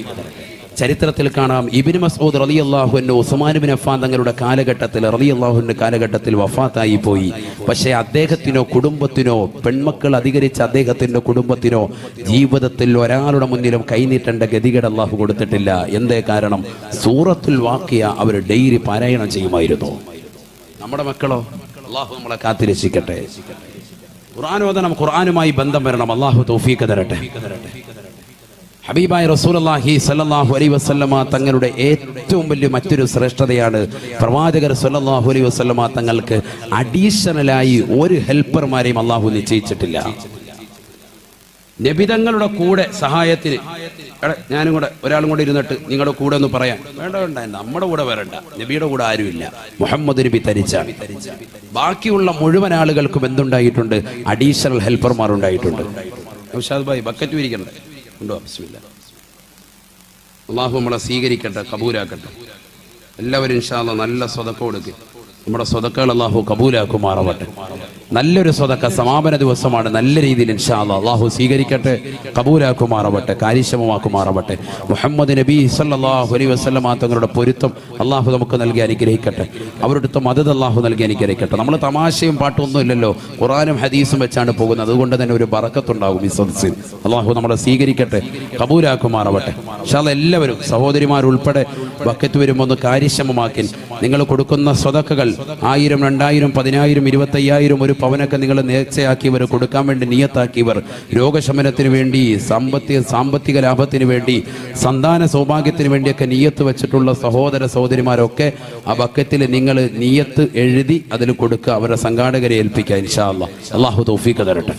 ചരിത്രത്തിൽ കാണാം, ഇബ്നു മസ്ഊദ് റളിയല്ലാഹു അൻഹു ഉസ്മാൻ ഇബ്നു അഫ്ഫാൻ തങ്ങളുടെ കാലഘട്ടത്തിൽ വഫാത്തായി പോയി. പക്ഷേ അദ്ദേഹത്തിനോ കുടുംബത്തിനോ, പെൺമക്കൾ അധികരിച്ച അദ്ദേഹത്തിന്റെ കുടുംബത്തിനോ ജീവിതത്തിൽ ഒരാളുടെ മുന്നിലും കൈനീട്ടേണ്ട ഗതികേട് അല്ലാഹു കൊടുത്തിട്ടില്ല. എന്തേ കാരണം? സൂറത്തുൽ വാഖിഅ അവർ ഡെയിലി പാരായണം ചെയ്യുമായിരുന്നു. നമ്മുടെ മക്കളോ? അല്ലാഹു നമ്മളെ കാത്തിരക്ഷിക്കട്ടെ. ഖുർആൻ ഓതണം, ഖുർആനുമായി ബന്ധം വരണം. അല്ലാഹു തൗഫീഖ് തരട്ടെ. ഹബീബായ റസൂലുള്ളാഹി സ്വല്ലല്ലാഹു അലൈഹി വസല്ലമ തങ്ങളുടെ ഏറ്റവും വലിയ മറ്റൊരു ശ്രേഷ്ഠതയാണ് പ്രവാചകർ സ്വല്ലല്ലാഹു അലൈഹി വസല്ലമ തങ്ങൾക്ക് അഡീഷണലായി ഒരു ഹെൽപ്പർമാരെയും അല്ലാഹു നിശ്ചയിച്ചിട്ടില്ല. നബിതങ്ങളുടെ കൂടെ സഹായത്തിന് ഞാനും കൂടെ ഒരാളും കൂടെ ഇരുന്നിട്ട് നിങ്ങളുടെ കൂടെ ഒന്ന് പറയാൻ വേണ്ട, നമ്മുടെ കൂടെ വരണ്ട, നബിയുടെ കൂടെ ആരുമില്ല, മുഹമ്മദ് നബി തരിച്ചാണ്. ബാക്കിയുള്ള മുഴുവൻ ആളുകൾക്കും എന്തുണ്ടായിട്ടുണ്ട്? അഡീഷണൽ ഹെൽപ്പർമാർ ഉണ്ടായിട്ടുണ്ട്. നൗഷാദ് ഭായ് ബക്കറ്റ് വിരിക്കണ്ടേ? ഉണ്ടോ? ബിസ്മില്ലാ. അല്ലാഹു നമ്മളെ സ്വീകരിക്കട്ടെ, കബൂലാക്കട്ടെ. എല്ലാവരും ഇൻഷാ അല്ലാഹ് നല്ല സ്വതക്ക കൊടുക്കുക. നമ്മുടെ സ്വതക്കകൾ അല്ലാഹു കബൂലാക്കുമാറാവട്ടെ. നല്ലൊരു സ്വതക്ക സമാപന ദിവസമാണ്. നല്ല രീതിയിൽ ഇൻഷാ അല്ലാഹ് അല്ലാഹു സ്വീകരിക്കട്ടെ, കബൂലാക്കുമാറാവട്ടെ, കാര്യക്ഷമമാക്കുമാറാവട്ടെ. മുഹമ്മദ് നബി സല്ലല്ലാഹു അലൈഹി വസല്ലമ തങ്ങളുടെ പൊരുത്തം അല്ലാഹു നമുക്ക് നൽകി അനുഗ്രഹിക്കട്ടെ. അവരുടെ മദദ് അല്ലാഹു നൽകി അനുഗ്രഹിക്കട്ടെ. നമ്മൾ തമാശയും പാട്ടൊന്നും ഇല്ലല്ലോ, ഖുർആനും ഹദീസും വെച്ചാണ് പോകുന്നത്. അതുകൊണ്ട് തന്നെ ഒരു ബറക്കത്തുണ്ടാകും ഈ സദസ്സിൽ. അല്ലാഹു നമ്മളെ സ്വീകരിക്കട്ടെ, കബൂലാക്കുമാറാവട്ടെ. ഇൻഷാ അല്ലാഹ് എല്ലാവരും സഹോദരിമാരുൾപ്പെടെ ബക്കറ്റ് വരുമ്പോൾ ഒന്ന് കാര്യക്ഷമമാക്കി നിങ്ങൾ കൊടുക്കുന്ന സ്വതക്കകൾ 1000, 2000, 10,000, 25,000 ഒരു പവനൊക്കെ നിങ്ങൾ നേർച്ചയാക്കിയവർ, കൊടുക്കാൻ വേണ്ടി നിയത്താക്കിയവർ, രോഗശമനത്തിന് വേണ്ടി, സാമ്പത്തിക ലാഭത്തിന് വേണ്ടി, സന്താന സൗഭാഗ്യത്തിന് വേണ്ടിയൊക്കെ നിയത്ത് വെച്ചിട്ടുള്ള സഹോദര സഹോദരിമാരൊക്കെ ആ ബക്കറ്റിൽ നിങ്ങൾ നിയത്ത് എഴുതി അതിൽ കൊടുക്കുക. അവരുടെ സംഘാടകരെ ഏൽപ്പിക്കുക. ഇൻഷാ അല്ലാഹ്. അല്ലാഹു തൗഫീഖ് തരട്ടെ.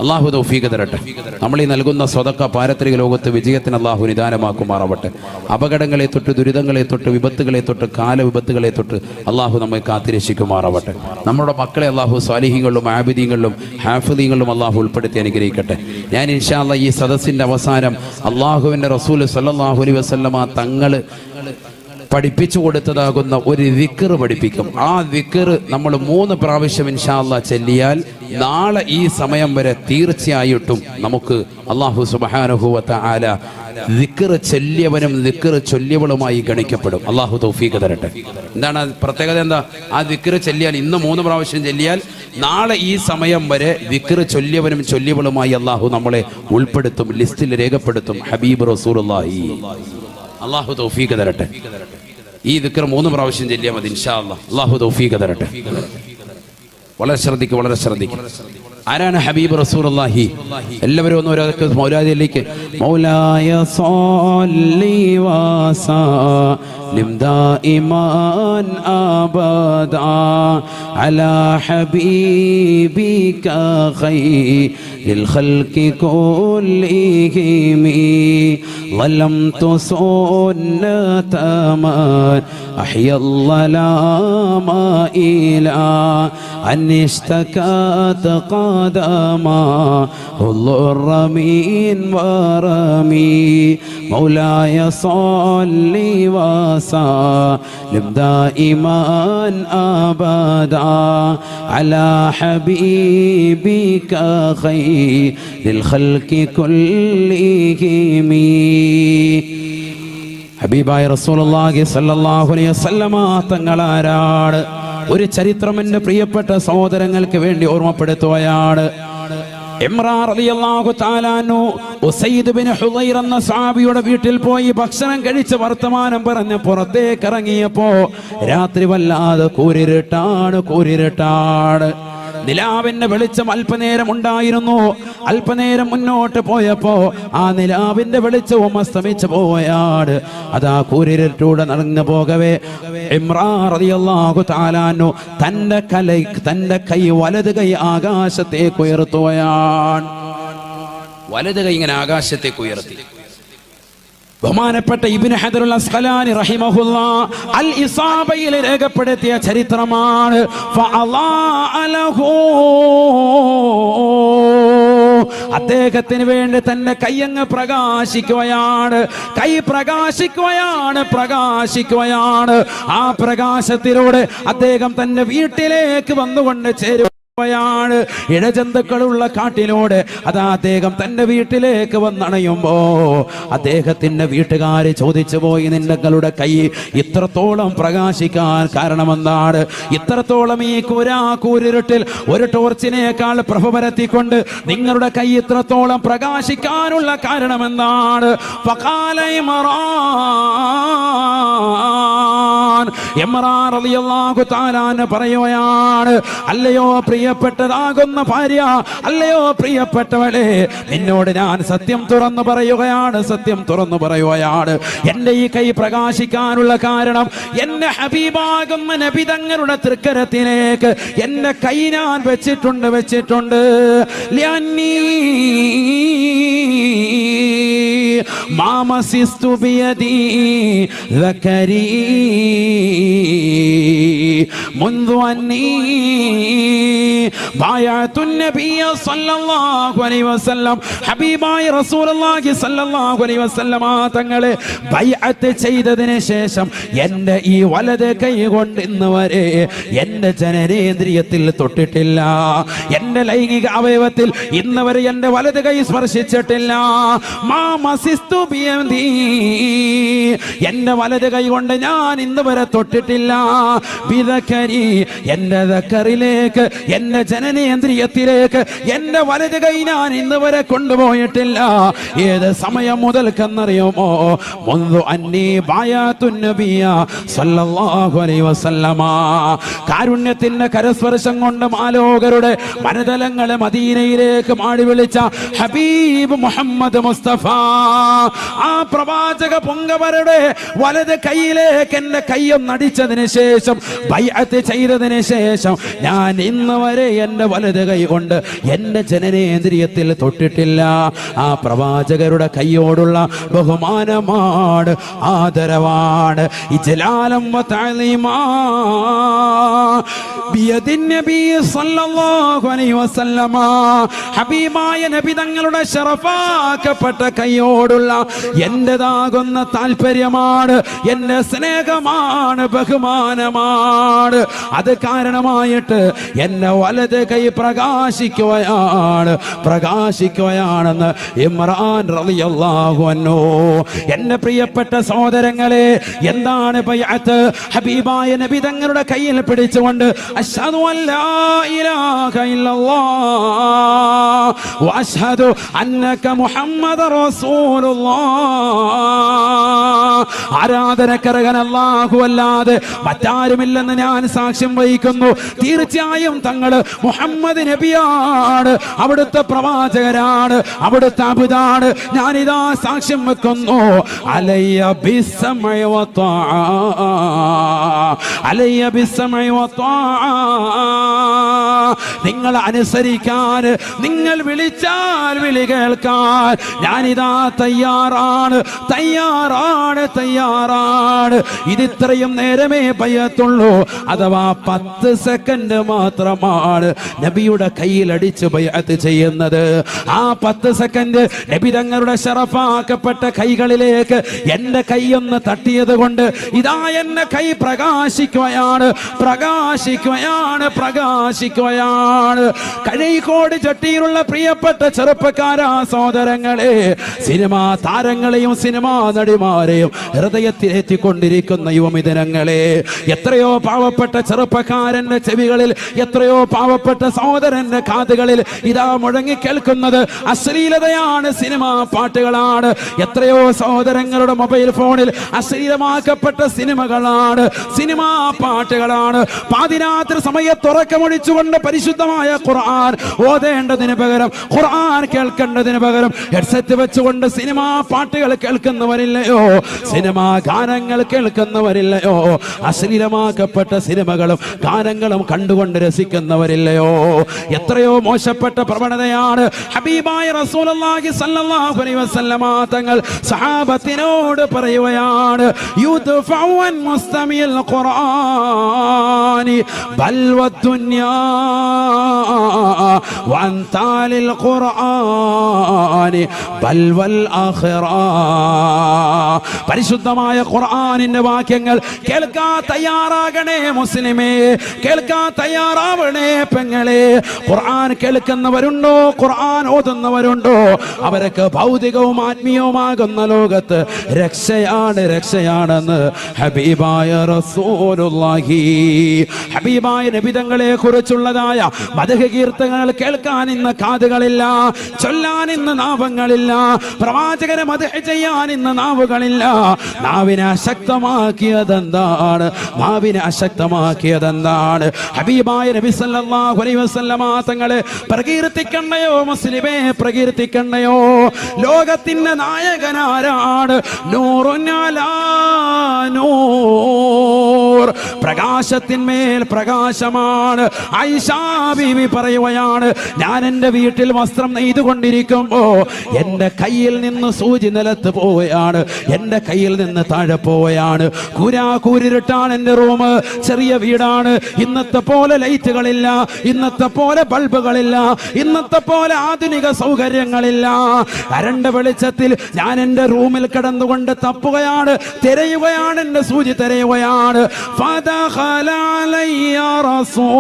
അല്ലാഹു തൗഫീഖ് തരട്ടെ. നമ്മൾ ഈ നൽകുന്ന സ്വതക്ക പാരത്രിക ലോകത്ത് വിജയത്തിന് അല്ലാഹു നിദാനമാക്കുമാറാവട്ടെ. അപകടങ്ങളെ തൊട്ട്, ദുരിതങ്ങളെ തൊട്ട്, വിപത്തുകളെ തൊട്ട്, കാലവിപത്തുകളെ തൊട്ട് അല്ലാഹു നമ്മെ കാത്തിരക്ഷിക്കുമാറാവട്ടെ. നമ്മുടെ മക്കളെ അല്ലാഹു സ്വാലിഹീങ്ങളിലും ആബിദീങ്ങളിലും ഹാഫിദീങ്ങളിലും അല്ലാഹു ഉൾപ്പെടുത്തി അനുഗ്രഹിക്കട്ടെ. ഞാൻ ഇൻഷാ അല്ലാഹ് ഈ സദസ്സിന്റെ അവസാനം അല്ലാഹുവിന്റെ റസൂൽ സല്ലല്ലാഹു അലൈഹി വസല്ലമ തങ്ങൾ പഠിപ്പിച്ചു കൊടുത്തതാകുന്ന ഒരു ദിക്ർ പഠിപ്പിക്കും. ആ ദിക്ർ നമ്മൾ 3 പ്രാവശ്യം ഇൻഷാ അല്ലാഹ് ചൊല്ലിയാൽ നാളെ ഈ സമയം വരെ തീർച്ചയായിട്ടും നമുക്ക് അല്ലാഹു സുബ്ഹാനഹു വ തആല ദിക്ർ ചൊല്ലിയവനും ദിക്ർ ചൊല്ലിയവളുമായി ഗണിക്കപ്പെടും. അല്ലാഹു തൗഫീഖ് തരട്ടെ. എന്താണ് പ്രത്യേകത? എന്താ? ആ ദിക്ർ ചൊല്ലിയാൽ, ഇന്ന് 3 പ്രാവശ്യം ചൊല്ലിയാൽ നാളെ ഈ സമയം വരെ ദിക്ർ ചൊല്ലിയവനും ചൊല്ലിയവളുമായി അല്ലാഹു നമ്മളെ ഉൾപ്പെടുത്തും, ലിസ്റ്റിൽ രേഖപ്പെടുത്തും. ഹബീബ് റസൂലുള്ളാഹി. അല്ലാഹു തൗഫീഖ് തരട്ടെ. ഈ ദിക്ർ 3 പ്രാവശ്യം ചൊല്ലിയാൽ മതി ഇൻഷാ അല്ലാഹ്. അല്ലാഹു തൗഫീഖ് തരട്ടെ. വളരെ ശ്രദ്ധിക്കുക, വളരെ ശ്രദ്ധിക്കുക. ആരാണ് ഹബീബ് റസൂലുള്ളാഹി? എല്ലാവരും ഒന്ന് ഓരോ മൗലാദിയിലേക്ക്. മൗലായ സ്വല്ലി വസല്ലിം ദായിമൻ അബദാ അലാ ഹബീബിക ഖൈറിൽ ഖൽഖി കുല്ലിഹിം വലം തുസുന്നത മൻ أحيا الظلام إلى أن اشتكت قدما الضر من ورمي مولاي صل وسلم دائما أبدا على حبيبك خير للخلق كلهم. ഹബീബായ റസൂലുള്ളാഹി സ്വല്ലല്ലാഹു അലൈഹി വസല്ലമ തങ്ങളാരാണ്? ഒരു ചരിത്രം എൻ്റെ പ്രിയപ്പെട്ട സഹോദരങ്ങൾക്ക് വേണ്ടി ഓർമ്മപ്പെടുത്തുകയാണ്. ഇമ്രാൻ റളിയല്ലാഹു തആല അൻഹു ഉസൈദ് ബിൻ ഹുദൈർ എന്ന സഹാബിയുടെ വീട്ടിൽ പോയി ഭക്ഷണം കഴിച്ച് വർത്തമാനം പറഞ്ഞ് പുറത്തേക്ക് ഇറങ്ങിയപ്പോ രാത്രി വല്ലാതെ കൂരിരുട്ടാണ്. നിലാവിന്റെ വെളിച്ചം അല്പനേരം ഉണ്ടായിരുന്നു. അല്പനേരം മുന്നോട്ട് പോയപ്പോ ആ നിലാവിന്റെ വെളിച്ചവും അസ്തമിച്ചു പോവുകയാണ്. അതാ കൂരിരുട്ടൂടെ നടന്നു പോകവേ ഇമ്രാൻ റളിയല്ലാഹു തആല അൻഹു തന്റെ കൈ വലത് കൈ ആകാശത്തേക്ക് ഉയർത്തുകയാണ്. വലത് കൈ ഇങ്ങനെ ആകാശത്തേക്ക് ഉയർത്തി. ബഹുമാനപ്പെട്ട ഇബ്നു ഹജറുൽ അസ്ഖലാനി റഹിമഹുല്ലാഹ് അൽ ഇസാബയിൽ രേഖപ്പെടുത്തിയ ചരിത്രമാണ്. അദ്ദേഹത്തിന് വേണ്ടി തന്റെ കൈയങ്ങ് പ്രകാശിക്കുകയാണ്. കൈ പ്രകാശിക്കുകയാണ്. ആ പ്രകാശത്തിലൂടെ അദ്ദേഹം തന്റെ വീട്ടിലേക്ക് വന്നുകൊണ്ട് ചേരും. ഇഴജന്തുക്കളുള്ള കാട്ടിലൂടെ അതാ അദ്ദേഹം തന്റെ വീട്ടിലേക്ക് വന്നണയുമ്പോ അദ്ദേഹത്തിന്റെ വീട്ടുകാര് ചോദിച്ചു പോയി, നിങ്ങളുടെ കൈ ഇത്രത്തോളം പ്രകാശിക്കാൻ കാരണമെന്താണ്? ഇത്രത്തോളം ഈ കൂരിരുട്ടിൽ ഒരു ടോർച്ചിനേക്കാൾ പ്രഭ പരത്തിക്കൊണ്ട് നിങ്ങളുടെ കൈ ഇത്രത്തോളം പ്രകാശിക്കാനുള്ള കാരണമെന്താണ്? ഇമ്രാൻ റളിയല്ലാഹു തആല പറയുകയാണ്, അല്ലയോ പ്രിയപ്പെട്ടതാകുന്ന ഭാര്യ, അല്ലയോ പ്രിയപ്പെട്ടവളെ, നിന്നോട് ഞാൻ സത്യം തുറന്നു പറയുകയാണ്. എന്റെ ഈ കൈ പ്രകാശിക്കാനുള്ള കാരണം എന്റെ ഹബീബാകുന്ന നബി തങ്ങളുടെ തൃക്കരത്തിലേക്ക് എന്റെ കൈ ഞാൻ വെച്ചിട്ടുണ്ട്. ലിഅന്നീ മാമസിസ്തു ബിയദി ദക്കരീ മുൻദു അന്നീ ബായഅതു നബിയ സല്ലല്ലാഹു അലൈഹി വസല്ലം. ഹബീബായ റസൂലുള്ളാഹി സല്ലല്ലാഹു അലൈഹി വസല്ലം തങ്ങളെ ബൈഅത്ത് ചെയ്തതിന് ശേഷം എൻ്റെ ഈ വലത് കൈ കൊണ്ട് ഇന്ന് വരെ എൻ്റെ ജനനേന്ദ്രിയത്തിൽ തൊട്ടിട്ടില്ല. എൻ്റെ ലൈംഗിക അവയവത്തിൽ ഇന്ന് വരെ എൻ്റെ വലത് കൈ സ്പർശിച്ചിട്ടില്ല. എൻ്റെ വലത് കൈ കൊണ്ട് ഞാൻ ഇന്ന് വരെ തൊട്ടിട്ടില്ല. ബിദക്കരി, എൻ്റെ ദക്കറിലേക്ക്, എൻ്റെ ജനനേന്ദ്രിയത്തിലേക്ക് എൻ്റെ വലത് കൈ ഞാൻ ഇന്ന് വരെ കൊണ്ടുപോയിട്ടില്ല. ഏത് സമയം മുതൽക്കെന്നറിയുമോ? മുൻദു അന്നീ ബായഅതു നബിയ സല്ലല്ലാഹു അലൈഹി വസല്ലമ. കാരുണ്യത്തിന്റെ കരസ്പർശം കൊണ്ട് മാലോകരുടെ മനതലങ്ങളെ മദീനയിലേക്ക് മാടി വിളിച്ച ഹബീബ് മുഹമ്മദ് മുസ്തഫ, ആ പ്രവാചക പൊങ്കവരുടെ വലത് കൈയിലേക്ക് എൻ്റെ കൈയൊന്നടിച്ചതിന് ശേഷം, ബൈഅത്ത് ചെയ്തതിന് ശേഷം ഞാൻ ഇന്ന് വരെ എൻ്റെ വലത് കൈ കൊണ്ട് എൻ്റെ ജനനേന്ദ്രിയത്തിൽ തൊട്ടിട്ടില്ല. ആ പ്രവാചകരുടെ കൈയോടുള്ള ബഹുമാനമാണ്, ആദരവാണ്. ഇജ്ലാലം വ തഅലീമാ ബിയദിൻ നബി സല്ലല്ലാഹു അലൈഹി വസല്ലമ. ഹബീബായ നബി തങ്ങളുടെ ശറഫാക്കപ്പെട്ട കൈയോടുള്ള എന്റേതാകുന്ന താല്പര്യമാണ്, എന്റെ സ്നേഹമാണ്, ബഹുമാനമാണ്. അത് കാരണമായിട്ട് എന്റെ വലത് കൈ പ്രകാശിക്കുകയാണെന്ന് ഇമ്രാൻ റളിയല്ലാഹു അൻഹു. എന്റെ പ്രിയപ്പെട്ട സഹോദരങ്ങളെ, എന്താണ് ബൈഅത്ത്? ഹബീബായ നബി തങ്ങളുടെ കയ്യിൽ പിടിച്ചുകൊണ്ട് അശ്ഹദു അല്ലാ ഇലാഹ ഇല്ലല്ലാഹ് വഅശ്ഹദു അന്നക മുഹമ്മദർ റസൂലുള്ളാഹ്. ആരാധനക്കർഹൻ അല്ലാഹു അല്ലാതെ മറ്റാരുമില്ലെന്ന് ഞാൻ സാക്ഷ്യം വഹിക്കുന്നു. തീർച്ചയായും തങ്ങൾ മുഹമ്മദ് നബിയാണ്, അവിടുത്തെ പ്രവാചകരാണ്, അവിടുത്തെ അബുദാണ്. ഞാനിതാ സാക്ഷ്യം വെക്കുന്നു. അലയ്യ ബിസ്സമഇ വ ത്വാഅ, അലയ്യ ബിസ്സമഇ വ ത്വാഅ നിങ്ങൾ അനുസരിക്കാൻ, നിങ്ങൾ വിളിച്ചാൽ വിളി കേൾക്കാൻ ഞാനിതാ തയ്യാറാണ്, തയ്യാറാണ്, തയ്യാറാണ്. ഇതിത്രയും നേരമേ ബയ്യത്തുള്ളൂ, അഥവാ 10 സെക്കൻഡ് മാത്രമാണ് നബിയുടെ കയ്യിലടിച്ച് ബയ്യത്ത് ചെയ്യുന്നത്. ആ 10 സെക്കൻഡ് നബി തങ്ങളുടെ ശറഫാക്കപ്പെട്ട കൈകളിലേക്ക് എന്റെ കൈയൊന്ന് തട്ടിയത് കൊണ്ട് ഇതാ എന്റെ കൈ പ്രകാശിക്കുകയാണ്, പ്രകാശിക്കുകയാണ്, പ്രകാശിക്കുകയാണ്. കഴിക്കോട് ചട്ടിയിലുള്ള പ്രിയപ്പെട്ട ചെറുപ്പക്കാരാ സഹോദരങ്ങളെ, സിനിമാ താരങ്ങളെയും സിനിമാ നടിമാരെയും ഹൃദയത്തിലെത്തിക്കൊണ്ടിരിക്കുന്ന യുവമിഥുനങ്ങളെ, എത്രയോ പാവപ്പെട്ട ചെറുപ്പക്കാരന്റെ ചെവികളിൽ, എത്രയോ പാവപ്പെട്ട സഹോദരന്റെ കാതുകളിൽ ഇതാ മുഴങ്ങി കേൾക്കുന്നത് അശ്ലീലതയാണ്, സിനിമാ പാട്ടുകളാണ്. എത്രയോ സഹോദരങ്ങളുടെ മൊബൈൽ ഫോണിൽ അശ്ലീലമാക്കപ്പെട്ട സിനിമകളാണ്, സിനിമാ പാട്ടുകളാണ്. പാതിരാത്രി സമയത്ത് ഉറക്കമൊഴിച്ചുകൊണ്ട് പരിശുദ്ധമായ ഖുർആൻ ഓതേണ്ടതിന് പകരം, ഖുർആൻ കേൾക്കേണ്ടതിന് പകരം ഹെഡ്സെറ്റ് വെച്ചുകൊണ്ട് സിനിമാ പാട്ടുകൾ കേൾക്കുന്നവരില്ലയോ, സിനിമാ ഗാനങ്ങൾ കേൾക്കുന്നവരില്ലയോ, അശ്ലീലമാക്കപ്പെട്ട സിനിമകളും ഗാനങ്ങളും കണ്ടുകൊണ്ട് രസിക്കുന്നവരില്ലയോ? എത്രയോ മോശപ്പെട്ട പ്രവണതയാണ് ഹബീബായ റസൂലുള്ളാഹി സ്വല്ലല്ലാഹു അലൈഹി വസല്ലമ തങ്ങൾ സഹാബത്തിനോട് പറയുകയാണ്, യുദ്ഫഉ അൻ മുസ്തമിൽ ഖുർആനി ബൽ വദ്ദുനിയാ വൻ താലിൽ ഖുർആനി ബൽ വൽ ആഖിറ. പരിശുദ്ധമായ ഖുർആനിന്റെ വാക്യങ്ങൾ കേൾക്കാൻ തയ്യാറാകണേ മുസ്ലിമേ, കേൾക്കാൻ തയ്യാറാവണേ പെങ്ങളെ. ഖുർആൻ കേൾക്കുന്നവരുണ്ടോ, ഖുർആൻ ഓതുന്നവരുണ്ടോ, അവർക്ക് ഭൗതികവും ആത്മീയവുമാകുന്ന ലോകത്ത് രക്ഷയാണ്, രക്ഷയാണെന്ന് ഹബീബായ റസൂലുള്ളാഹി. ഹബീബായ നബി തങ്ങളെ കുറിച്ചുള്ളതായ മദ്ഹ് കീർത്തനങ്ങൾ കേൾക്കാൻ ഇന്ന് കാതുകളില്ല, ചൊല്ലാൻ ഇന്ന് നാവങ്ങളില്ല, പ്രവാചകരെ മദ്ഹ് ചെയ്യാൻ ഇന്ന് നാവുകളില്ല. നാവിനെ അശക്തമാക്കിയതെന്താണ്? നാവിനെ അശക്തമാക്കിയതെന്താണ്? ഹബീബായ നബി സല്ലല്ലാഹു അലൈഹി വസല്ലമ തങ്ങളെ പ്രകീർത്തിക്കണ്ടയോ മുസ്ലിമേ, പ്രകീർത്തിക്കണ്ടയോ? ലോകത്തിന്റെ നായകനാരാണ്? നൂറുൻ അലാ നൂർ, പ്രകാശത്തിന്മേൽ പ്രകാശമാണ്. ആയിഷാ ബീവി പറയുകയാണ്, ഞാൻ എൻ്റെ വീട്ടിൽ വസ്ത്രം നെയ്തുകൊണ്ടിരിക്കുമ്പോ എൻ്റെ കയ്യിൽ നിന്ന് സൂചി നിലത്ത് പോവുകയാണ്, എൻ്റെ കയ്യിൽ നിന്ന് താഴെ പോവുകയാണ്. കൂരിരുട്ടാണ് എൻ്റെ റൂം, ചെറിയ വീടാണ്. ഇന്നത്തെ പോലെ ലൈറ്റുകളില്ല, ഇന്നത്തെ പോലെ ബൾബുകളില്ല, ഇന്നത്തെ പോലെ ആധുനിക സൗകര്യങ്ങളില്ല. കരണ്ട് വെളിച്ചത്തിൽ ഞാൻ എൻ്റെ റൂമിൽ കിടന്നുകൊണ്ട് തപ്പുകയാണ്, തിരയുകയാണ്, എൻ്റെ സൂചി തിരയുകയാണ്. ഫദഖല അലയ്യ റസൂലുള്ളാഹ്,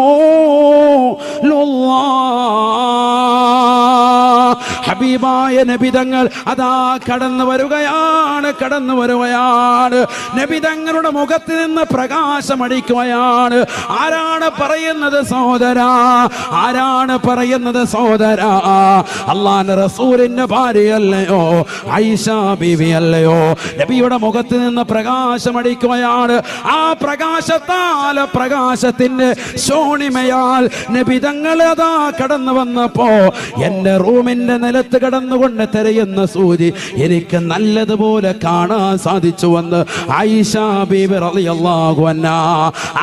ഹബീബായ നബിതങ്ങൾ അതാ കടന്നു വരികയാണ്, കടന്നു വരികയാണ്. നബിതങ്ങളുടെ മുഖത്ത് നിന്ന് പ്രകാശമടിക്കുകയാണ്. ആരാണ് പറയുന്നത് സഹോദരാ? ആരാണ് പറയുന്നത് സഹോദരാ? അല്ലാഹുവിന്റെ റസൂലിന്റെ ഭാര്യയല്ലയോ, ആയിഷാ ബീവി അല്ലയോ? നബിയുടെ മുഖത്ത് നിന്ന് പ്രകാശമടിക്കുകയാണ്. ആ പ്രകാശത്താൽ, പ്രകാശത്തിന്റെ ശോണിമയാൽ നബിതങ്ങൾ അതാ കടന്നു വന്നപ്പോ എൻ്റെ റൂമിന്റെ നിലത്ത് കടന്നുകൊണ്ട് തിരയുന്ന സൂചി എനിക്ക് നല്ലതുപോലെ കാണാൻ സാധിച്ചുവെന്ന് ആയിഷാ ബീബി റളിയല്ലാഹു അൻഹാ.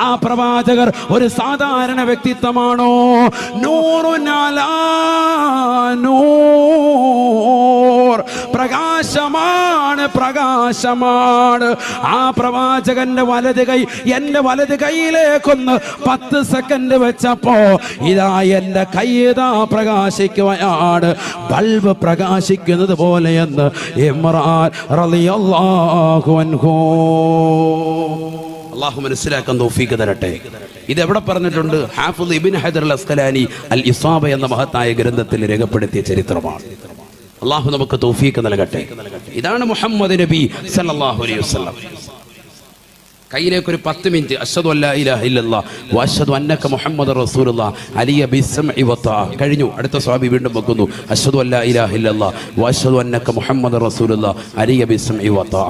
ആ പ്രവാചകർ ഒരു സാധാരണ വ്യക്തിത്വമാണോ? നൂറുൻ അലാ നൂർ, പ്രകാശമാണ്, പ്രകാശമാണ്. ആ പ്രവാചകന്റെ വലത് കൈ എൻ്റെ വലത് കൈയിലേക്കൊന്ന് 10 സെക്കൻഡ് വെച്ചപ്പോ ഇതാ എൻ്റെ കൈ ഇതാ പ്രകാശിക്കുകയാണ്, ബൾബ് പ്രകാശിക്കുന്നത് പോലെയെന്ന് ഇമ്രാൻ റളിയല്ലാഹു അൻഹു. അല്ലാഹു മനസ്സിലാക്കാൻ തൗഫീഖ് തരട്ടെ. ഇത് എവിടെ പറഞ്ഞിട്ടുണ്ട്? ഹാഫിദ് ഇബ്നു ഹജർ അൽ അസ്ഖലാനി അൽ ഇസാബ എന്ന മഹത്തായ ഗ്രന്ഥത്തിൽ രേഖപ്പെടുത്തിയ ചരിത്രമാണ്. അല്ലാഹു നമുക്ക് തൗഫീഖ് നൽകട്ടെ. ഇതാണ് മുഹമ്മദ് നബി സല്ലല്ലാഹു അലൈഹി വസല്ലം. കയ്യിലേക്ക് ഒരു 10 മിനിറ്റ് അശ്ഹദു അല്ലാ ഇലാഹ ഇല്ലല്ലാഹ് വഅശ്ഹദു അന്നക മുഹമ്മദർ റസൂലുള്ളാഹ് അലിയ ബിസ്സംഇ വതആ. കഴിഞ്ഞു. അടുത്ത സ്വഹാബി വീണ്ടും വെക്കുന്നു, അശ്ഹദു അല്ലാ ഇലാഹ ഇല്ലല്ലാഹ് വഅശ്ഹദു അന്നക മുഹമ്മദർ റസൂലുള്ളാഹ് അലിയ ബിസ്സംഇ വതആ.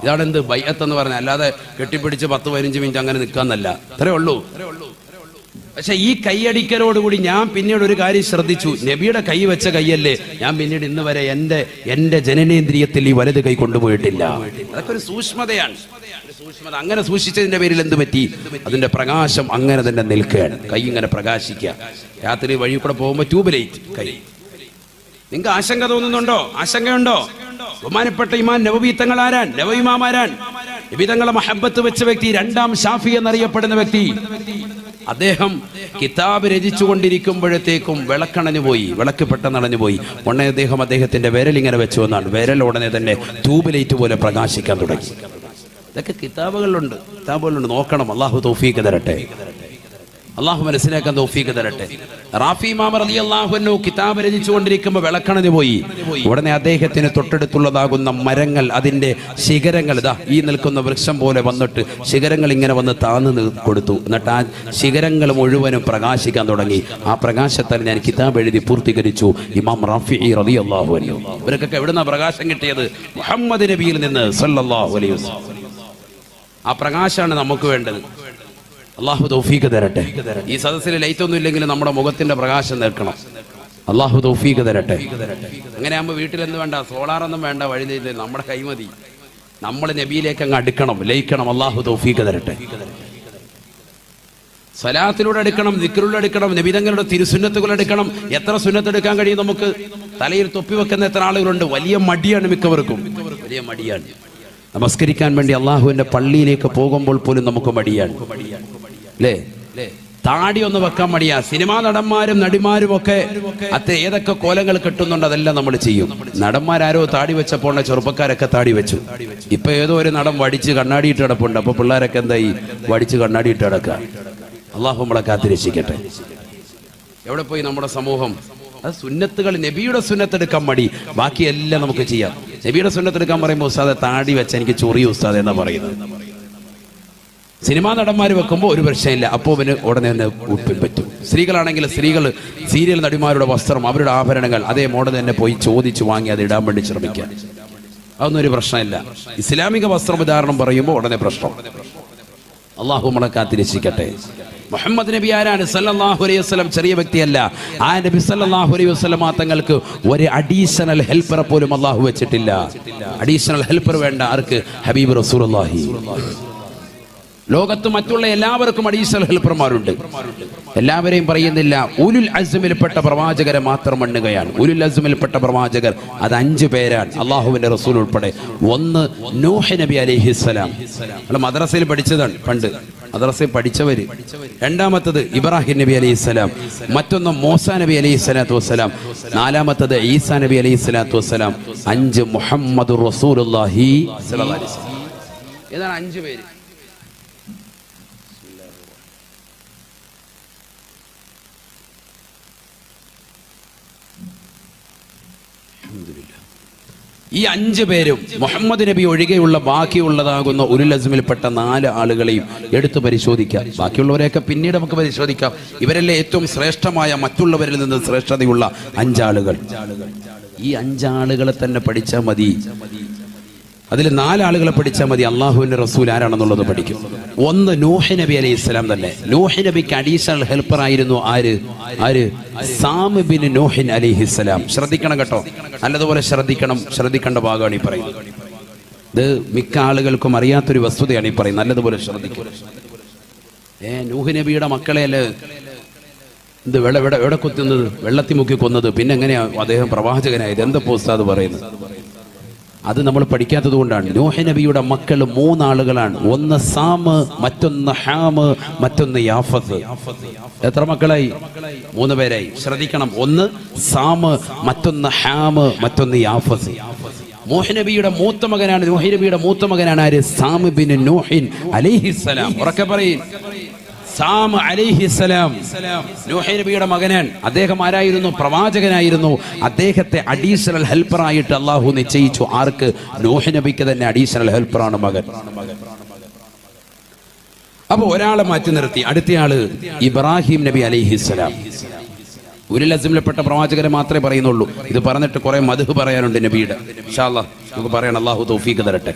ഇതാണ് എന്ത് ബൈഅത്ത് എന്ന് പറഞ്ഞാൽ. അല്ലാതെ കെട്ടിപ്പിടിച്ച് 10-15 മിനിറ്റ് അങ്ങനെ നിൽക്കാന്നല്ല. അത്രേ ഉള്ളൂ. പക്ഷെ ഈ കൈയടിക്കലോടുകൂടി ഞാൻ പിന്നീട് ഒരു കാര്യം ശ്രദ്ധിച്ചു. നബിയുടെ കൈ വെച്ച കൈയല്ലേ, ഞാൻ പിന്നീട് ഇന്ന് വരെ എൻ്റെ ജനനേന്ദ്രിയത്തിൽ ഈ വലത് കൈ കൊണ്ടുപോയിട്ടില്ല. അതൊക്കെ ഒരു സൂക്ഷ്മതയാണ്, സൂക്ഷ്മത അങ്ങനെ സൂക്ഷിച്ചതിന്റെ പേരിൽ എന്ത് പറ്റി? അതിന്റെ പ്രകാശം അങ്ങനെ തന്നെ നിൽക്കുകയാണ്. കൈ ഇങ്ങനെ പ്രകാശിക്കുക. രാത്രി വഴി കൂടെ പോകുമ്പോൾ ട്യൂബ് ലൈറ്റ് കൈ. നിങ്ങൾക്ക് ആശങ്ക തോന്നുന്നുണ്ടോ? ആശങ്കയുണ്ടോ? ബഹുമാനപ്പെട്ട ഇമാം നവവി തങ്ങൾ ആരാൻ? നവഇമാമാരാൻ? നബി തങ്ങളെ മഹബത്ത് വെച്ച വ്യക്തി, രണ്ടാം ഷാഫി എന്നറിയപ്പെടുന്ന വ്യക്തി. അദ്ദേഹം കിതാബ് രചിച്ചു കൊണ്ടിരിക്കുമ്പോഴത്തേക്കും വിളക്കണഞ്ഞു പോയി, വിളക്ക് പെട്ടെന്നണഞ്ഞു പോയി. ഉടനെ അദ്ദേഹത്തിന്റെ വിരലിങ്ങനെ വെച്ചു എന്നാണ്. വിരൽ ഉടനെ തന്നെ ട്യൂബ് ലൈറ്റ് പോലെ പ്രകാശിക്കാൻ തുടങ്ങി. ഇതൊക്കെ കിതാബുകളുണ്ട്, നോക്കണം. അള്ളാഹു തൗഫീഖ് തരട്ടെ, അള്ളാഹു മനസ്സിലാക്കാൻ തൗഫീഖ് തരട്ടെ. റാഫി ഇമാം റളിയല്ലാഹു അൻഹു കിതാബ് രചിച്ചുകൊണ്ടിരിക്കുമ്പോൾ വിളക്കണഞ്ഞു പോയി. ഉടനെ അദ്ദേഹത്തിന് തൊട്ടടുത്തുള്ളതാകുന്ന മരങ്ങൾ, അതിന്റെ ശിഖരങ്ങൾ ഇതാ ഈ നിൽക്കുന്ന വൃക്ഷം പോലെ വന്നിട്ട് ശിഖരങ്ങൾ ഇങ്ങനെ വന്ന് താന്ന് കൊടുത്തു. എന്നിട്ട് ആ ശിഖരങ്ങൾ മുഴുവനും പ്രകാശിക്കാൻ തുടങ്ങി. ആ പ്രകാശത്താൽ ഞാൻ കിതാബ് എഴുതി പൂർത്തീകരിച്ചു. ഇമാം റാഫി റളിയല്ലാഹു അൻഹു. ഇവർക്കൊക്കെ എവിടുന്ന പ്രകാശം കിട്ടിയത്? മുഹമ്മദ് നബിയിൽ നിന്ന് സല്ലല്ലാഹു അലൈഹി വസല്ലം. ആ പ്രകാശമാണ് നമുക്ക് വേണ്ടത്. അള്ളാഹു തൗഫീഖ് തരട്ടെ. ഈ സദസ്സിൽ ലൈറ്റ് ഒന്നും ഇല്ലെങ്കിലും നമ്മുടെ മുഖത്തിന്റെ പ്രകാശം നിൽക്കണം. അള്ളാഹു തൗഫീഖ് തരട്ടെ. അങ്ങനെ ആകുമ്പോൾ വീട്ടിലെന്ന് വേണ്ട, സോളാറൊന്നും വേണ്ട, വഴിയില്ല, നമ്മുടെ കൈമതി. നമ്മൾ നബിയിലേക്ക് അങ്ങ് അടുക്കണം, ലയിക്കണം. അള്ളാഹു തൗഫീഖ് തരട്ടെ. സ്വലാത്തിലൂടെ എടുക്കണം, ദിക്റിലൂടെ എടുക്കണം, നബിതങ്ങളുടെ തിരുസുന്നത്തുകൾ എടുക്കണം. എത്ര സുന്നത്ത് എടുക്കാൻ കഴിയും നമുക്ക്? തലയിൽ തൊപ്പി വെക്കുന്ന എത്ര ആളുകളുണ്ട്? വലിയ മടിയാണ് മിക്കവർക്കും, വലിയ മടിയാണ്. നമസ്കരിക്കാൻ വേണ്ടി അള്ളാഹുവിന്റെ പള്ളിയിലേക്ക് പോകുമ്പോൾ പോലും നമുക്ക് മടിയാണ്, അല്ലേ? താടി ഒന്ന് വെക്കാൻ മടിയാ. സിനിമാ നടന്മാരും നടിമാരും ഒക്കെ ഏതൊക്കെ കോലങ്ങൾ കിട്ടുന്നുണ്ട് അതെല്ലാം നമ്മൾ ചെയ്യും. നടന്മാരാരോ താടി വെച്ചപ്പോൾ ചെറുപ്പക്കാരൊക്കെ താടി വെച്ചു. ഇപ്പൊ ഏതോ ഒരു നടൻ വടിച്ച് കണ്ണാടിയിട്ട് കിടപ്പുണ്ട്. അപ്പൊ പിള്ളേരൊക്കെ എന്തായി? വടിച്ച് കണ്ണാടിയിട്ട് കിടക്കുക. അള്ളാഹു നമ്മളെ കാത്തിരക്ഷിക്കട്ടെ. എവിടെ പോയി നമ്മുടെ സമൂഹം? അത് സുന്നത്തുകൾ, നബിയുടെ സുന്നത്തെടുക്കാൻ മടി, ബാക്കിയെല്ലാം നമുക്ക് ചെയ്യാം. നബിയുടെ സുന്നത്തെടുക്കാൻ പറയുമ്പോൾ ഉസ്താദെ താടി വെച്ച എനിക്ക് ചൊറിയ ഉസ്താദ് എന്നാ പറയുന്നത്. സിനിമാ നടന്മാർ വെക്കുമ്പോൾ ഒരു പ്രശ്നമില്ല, അപ്പോൾ അവന് ഉടനെ തന്നെ ഉപ്പിൻ പറ്റും. സ്ത്രീകളാണെങ്കിൽ സ്ത്രീകൾ സീരിയൽ നടിമാരുടെ വസ്ത്രം, അവരുടെ ആഭരണങ്ങൾ അതേ മോഡൽ തന്നെ പോയി ചോദിച്ചു വാങ്ങി അത് ഇടാൻ വേണ്ടി ശ്രമിക്കുക. അതൊന്നും ഒരു പ്രശ്നമില്ല. ഇസ്ലാമിക വസ്ത്രവിധാരണം പറയുമ്പോൾ ഉടനെ പ്രശ്നം. അള്ളാഹു നമ്മളെ കാത്തിരക്ഷിക്കട്ടെ. മുഹമ്മദ് നബി ആരാണ്? സല്ലല്ലാഹു അലൈഹി വസല്ലം ചെറിയ വ്യക്തിയല്ല. ആ നബി സല്ലല്ലാഹു അലൈഹി വസല്ലം തങ്ങൾക്ക് ഒരു അഡീഷണൽ ഹെൽപ്പറെ പോലും അള്ളാഹു വെച്ചിട്ടില്ല. അഡീഷണൽ ഹെൽപ്പർ വേണ്ട ആർക്ക്? ഹബീബ് റസൂലുള്ളാഹി. ലോകത്ത് മറ്റുള്ള എല്ലാവർക്കും അഡീഷണൽ ഹെൽപ്പർമാരുണ്ട്. എല്ലാവരെയും പറയുന്നില്ല. ഉലുൽ അസ്മിൽപ്പെട്ട പ്രവാചകരെ മാത്രം എണ്ണുകയാണ്. ഉലുൽ അസ്മിൽപ്പെട്ട പ്രവാചകർ അത് 5 പേരാണ്, അള്ളാഹുവിന്റെ റസൂൽ ഉൾപ്പെടെ. ഒന്ന് നൂഹ് നബി അലൈഹിസ്സലാം, നമ്മൾ മദ്രസയിൽ പഠിച്ചതാണ് പണ്ട്, മദ്രസയിൽ പഠിച്ചവര്. രണ്ടാമത്തത് ഇബ്രാഹിം നബി അലൈഹിസ്സലാം. മറ്റൊന്ന് മൂസാ നബി അലൈഹിസ്സലാത്തു വസ്സലാം. നാലാമത്തത് ഈസാ നബി അലൈഹിസ്സലാത്തു വസ്സലാം. 5 മുഹമ്മദുർ റസൂലുള്ളാഹി സ്വല്ലല്ലാഹു അലൈഹി വസല്ലം. ഏതാണ് 5 പേര്? ഈ 5 പേരും മുഹമ്മദ് നബി ഒഴികെയുള്ള ബാക്കിയുള്ളതാകുന്ന ഉലുൽ അസ്മിൽപ്പെട്ട 4 ആളുകളെയും എടുത്തു പരിശോധിക്കാം. ബാക്കിയുള്ളവരെയൊക്കെ പിന്നീട് നമുക്ക് പരിശോധിക്കാം. ഇവരല്ലേ ഏറ്റവും ശ്രേഷ്ഠമായ, മറ്റുള്ളവരിൽ നിന്ന് ശ്രേഷ്ഠതയുള്ള 5 ആളുകൾ. ഈ 5 ആളുകളെ തന്നെ പഠിച്ചാൽ മതി. അതിൽ 4 ആളുകളെ പഠിച്ചാൽ മതി. അള്ളാഹുവിന്റെ റസൂൽ ആരാണെന്നുള്ളത് പഠിക്കും. ഒന്ന് നൂഹ് നബി അലൈഹി ഇസ്ലാം തന്നെ. നൂഹ് നബിക്ക് അഡീഷണൽ ഹെൽപ്പർ ആയിരുന്നു ആര്? സാം ബിൻ നൂഹ് അലൈഹി ഇസ്ലാം. ശ്രദ്ധിക്കണം കേട്ടോ, നല്ലതുപോലെ ശ്രദ്ധിക്കേണ്ട ഭാഗമാണ് ഈ പറയുന്നത്. ഇത് മിക്ക ആളുകൾക്കും അറിയാത്തൊരു വസ്തുതയാണ് ഈ പറയുന്നത്. നല്ലതുപോലെ ശ്രദ്ധിക്കുക. നൂഹ് നബിയുടെ മക്കളെ അല്ലേ ഇത് എവിടെ കൊത്തുന്നത്? വെള്ളത്തിൽ മുക്കി കൊന്നത്. പിന്നെ എങ്ങനെയാ അദ്ദേഹം പ്രവാചകനായത്? എന്താ ഉസ്താദ് പറയുന്നത്? അത് നമ്മൾ പഠിക്കാത്തത് കൊണ്ടാണ്. നൂഹ് നബിയുടെ മക്കൾ 3 ആളുകളാണ്. ഒന്ന് സാമ്, മറ്റൊന്ന് ഹാമ്, മറ്റൊന്ന് യാഫത്ത്. എത്ര മക്കളായി? 3 പേരായി. ശ്രദ്ധിക്കണം. ഒന്ന് സാമ്, മറ്റൊന്ന് ഹാമ്, മറ്റൊന്ന് യാഫത്ത്. നൂഹ് നബിയുടെ മൂത്ത മകനാണ്. നൂഹ് നബിയുടെ മൂത്ത മകനാണ് ആര്? സാം ബിൻ നൂഹ് അലൈഹിസ്സലാം. ഉറക്കെ പറയും. സാം അലൈഹിസ്സലാം നൂഹ് നബിയുടെ മകനാണ്. അദ്ദേഹം ആരായിരുന്നു? പ്രവാചകനായിരുന്നു. അദ്ദേഹത്തെ അഡീഷണൽ ഹെൽപ്പറായിട്ട് അള്ളാഹു നിശ്ചയിച്ചു. ആർക്ക്? നൂഹ് നബിക്ക് തന്നെ അഡീഷണൽ ഹെൽപ്പറാണ് മകൻ. അപ്പൊ ഒരാളെ മാറ്റി നിർത്തി. അടുത്തയാള് ഇബ്രാഹിം നബി അലൈഹിസ്സലാം. ഉലുൽ അസ്മിൽപ്പെട്ട പ്രവാചകരെ മാത്രമേ പറയുന്നുള്ളൂ. ഇത് പറഞ്ഞിട്ട് കുറെ മദ്ഹ് പറയാനുണ്ട് നബിയുടെ. ഇൻഷാ അല്ലാഹ് നമുക്ക് പറയണം. അള്ളാഹു തൗഫീഖ് തരട്ടെ.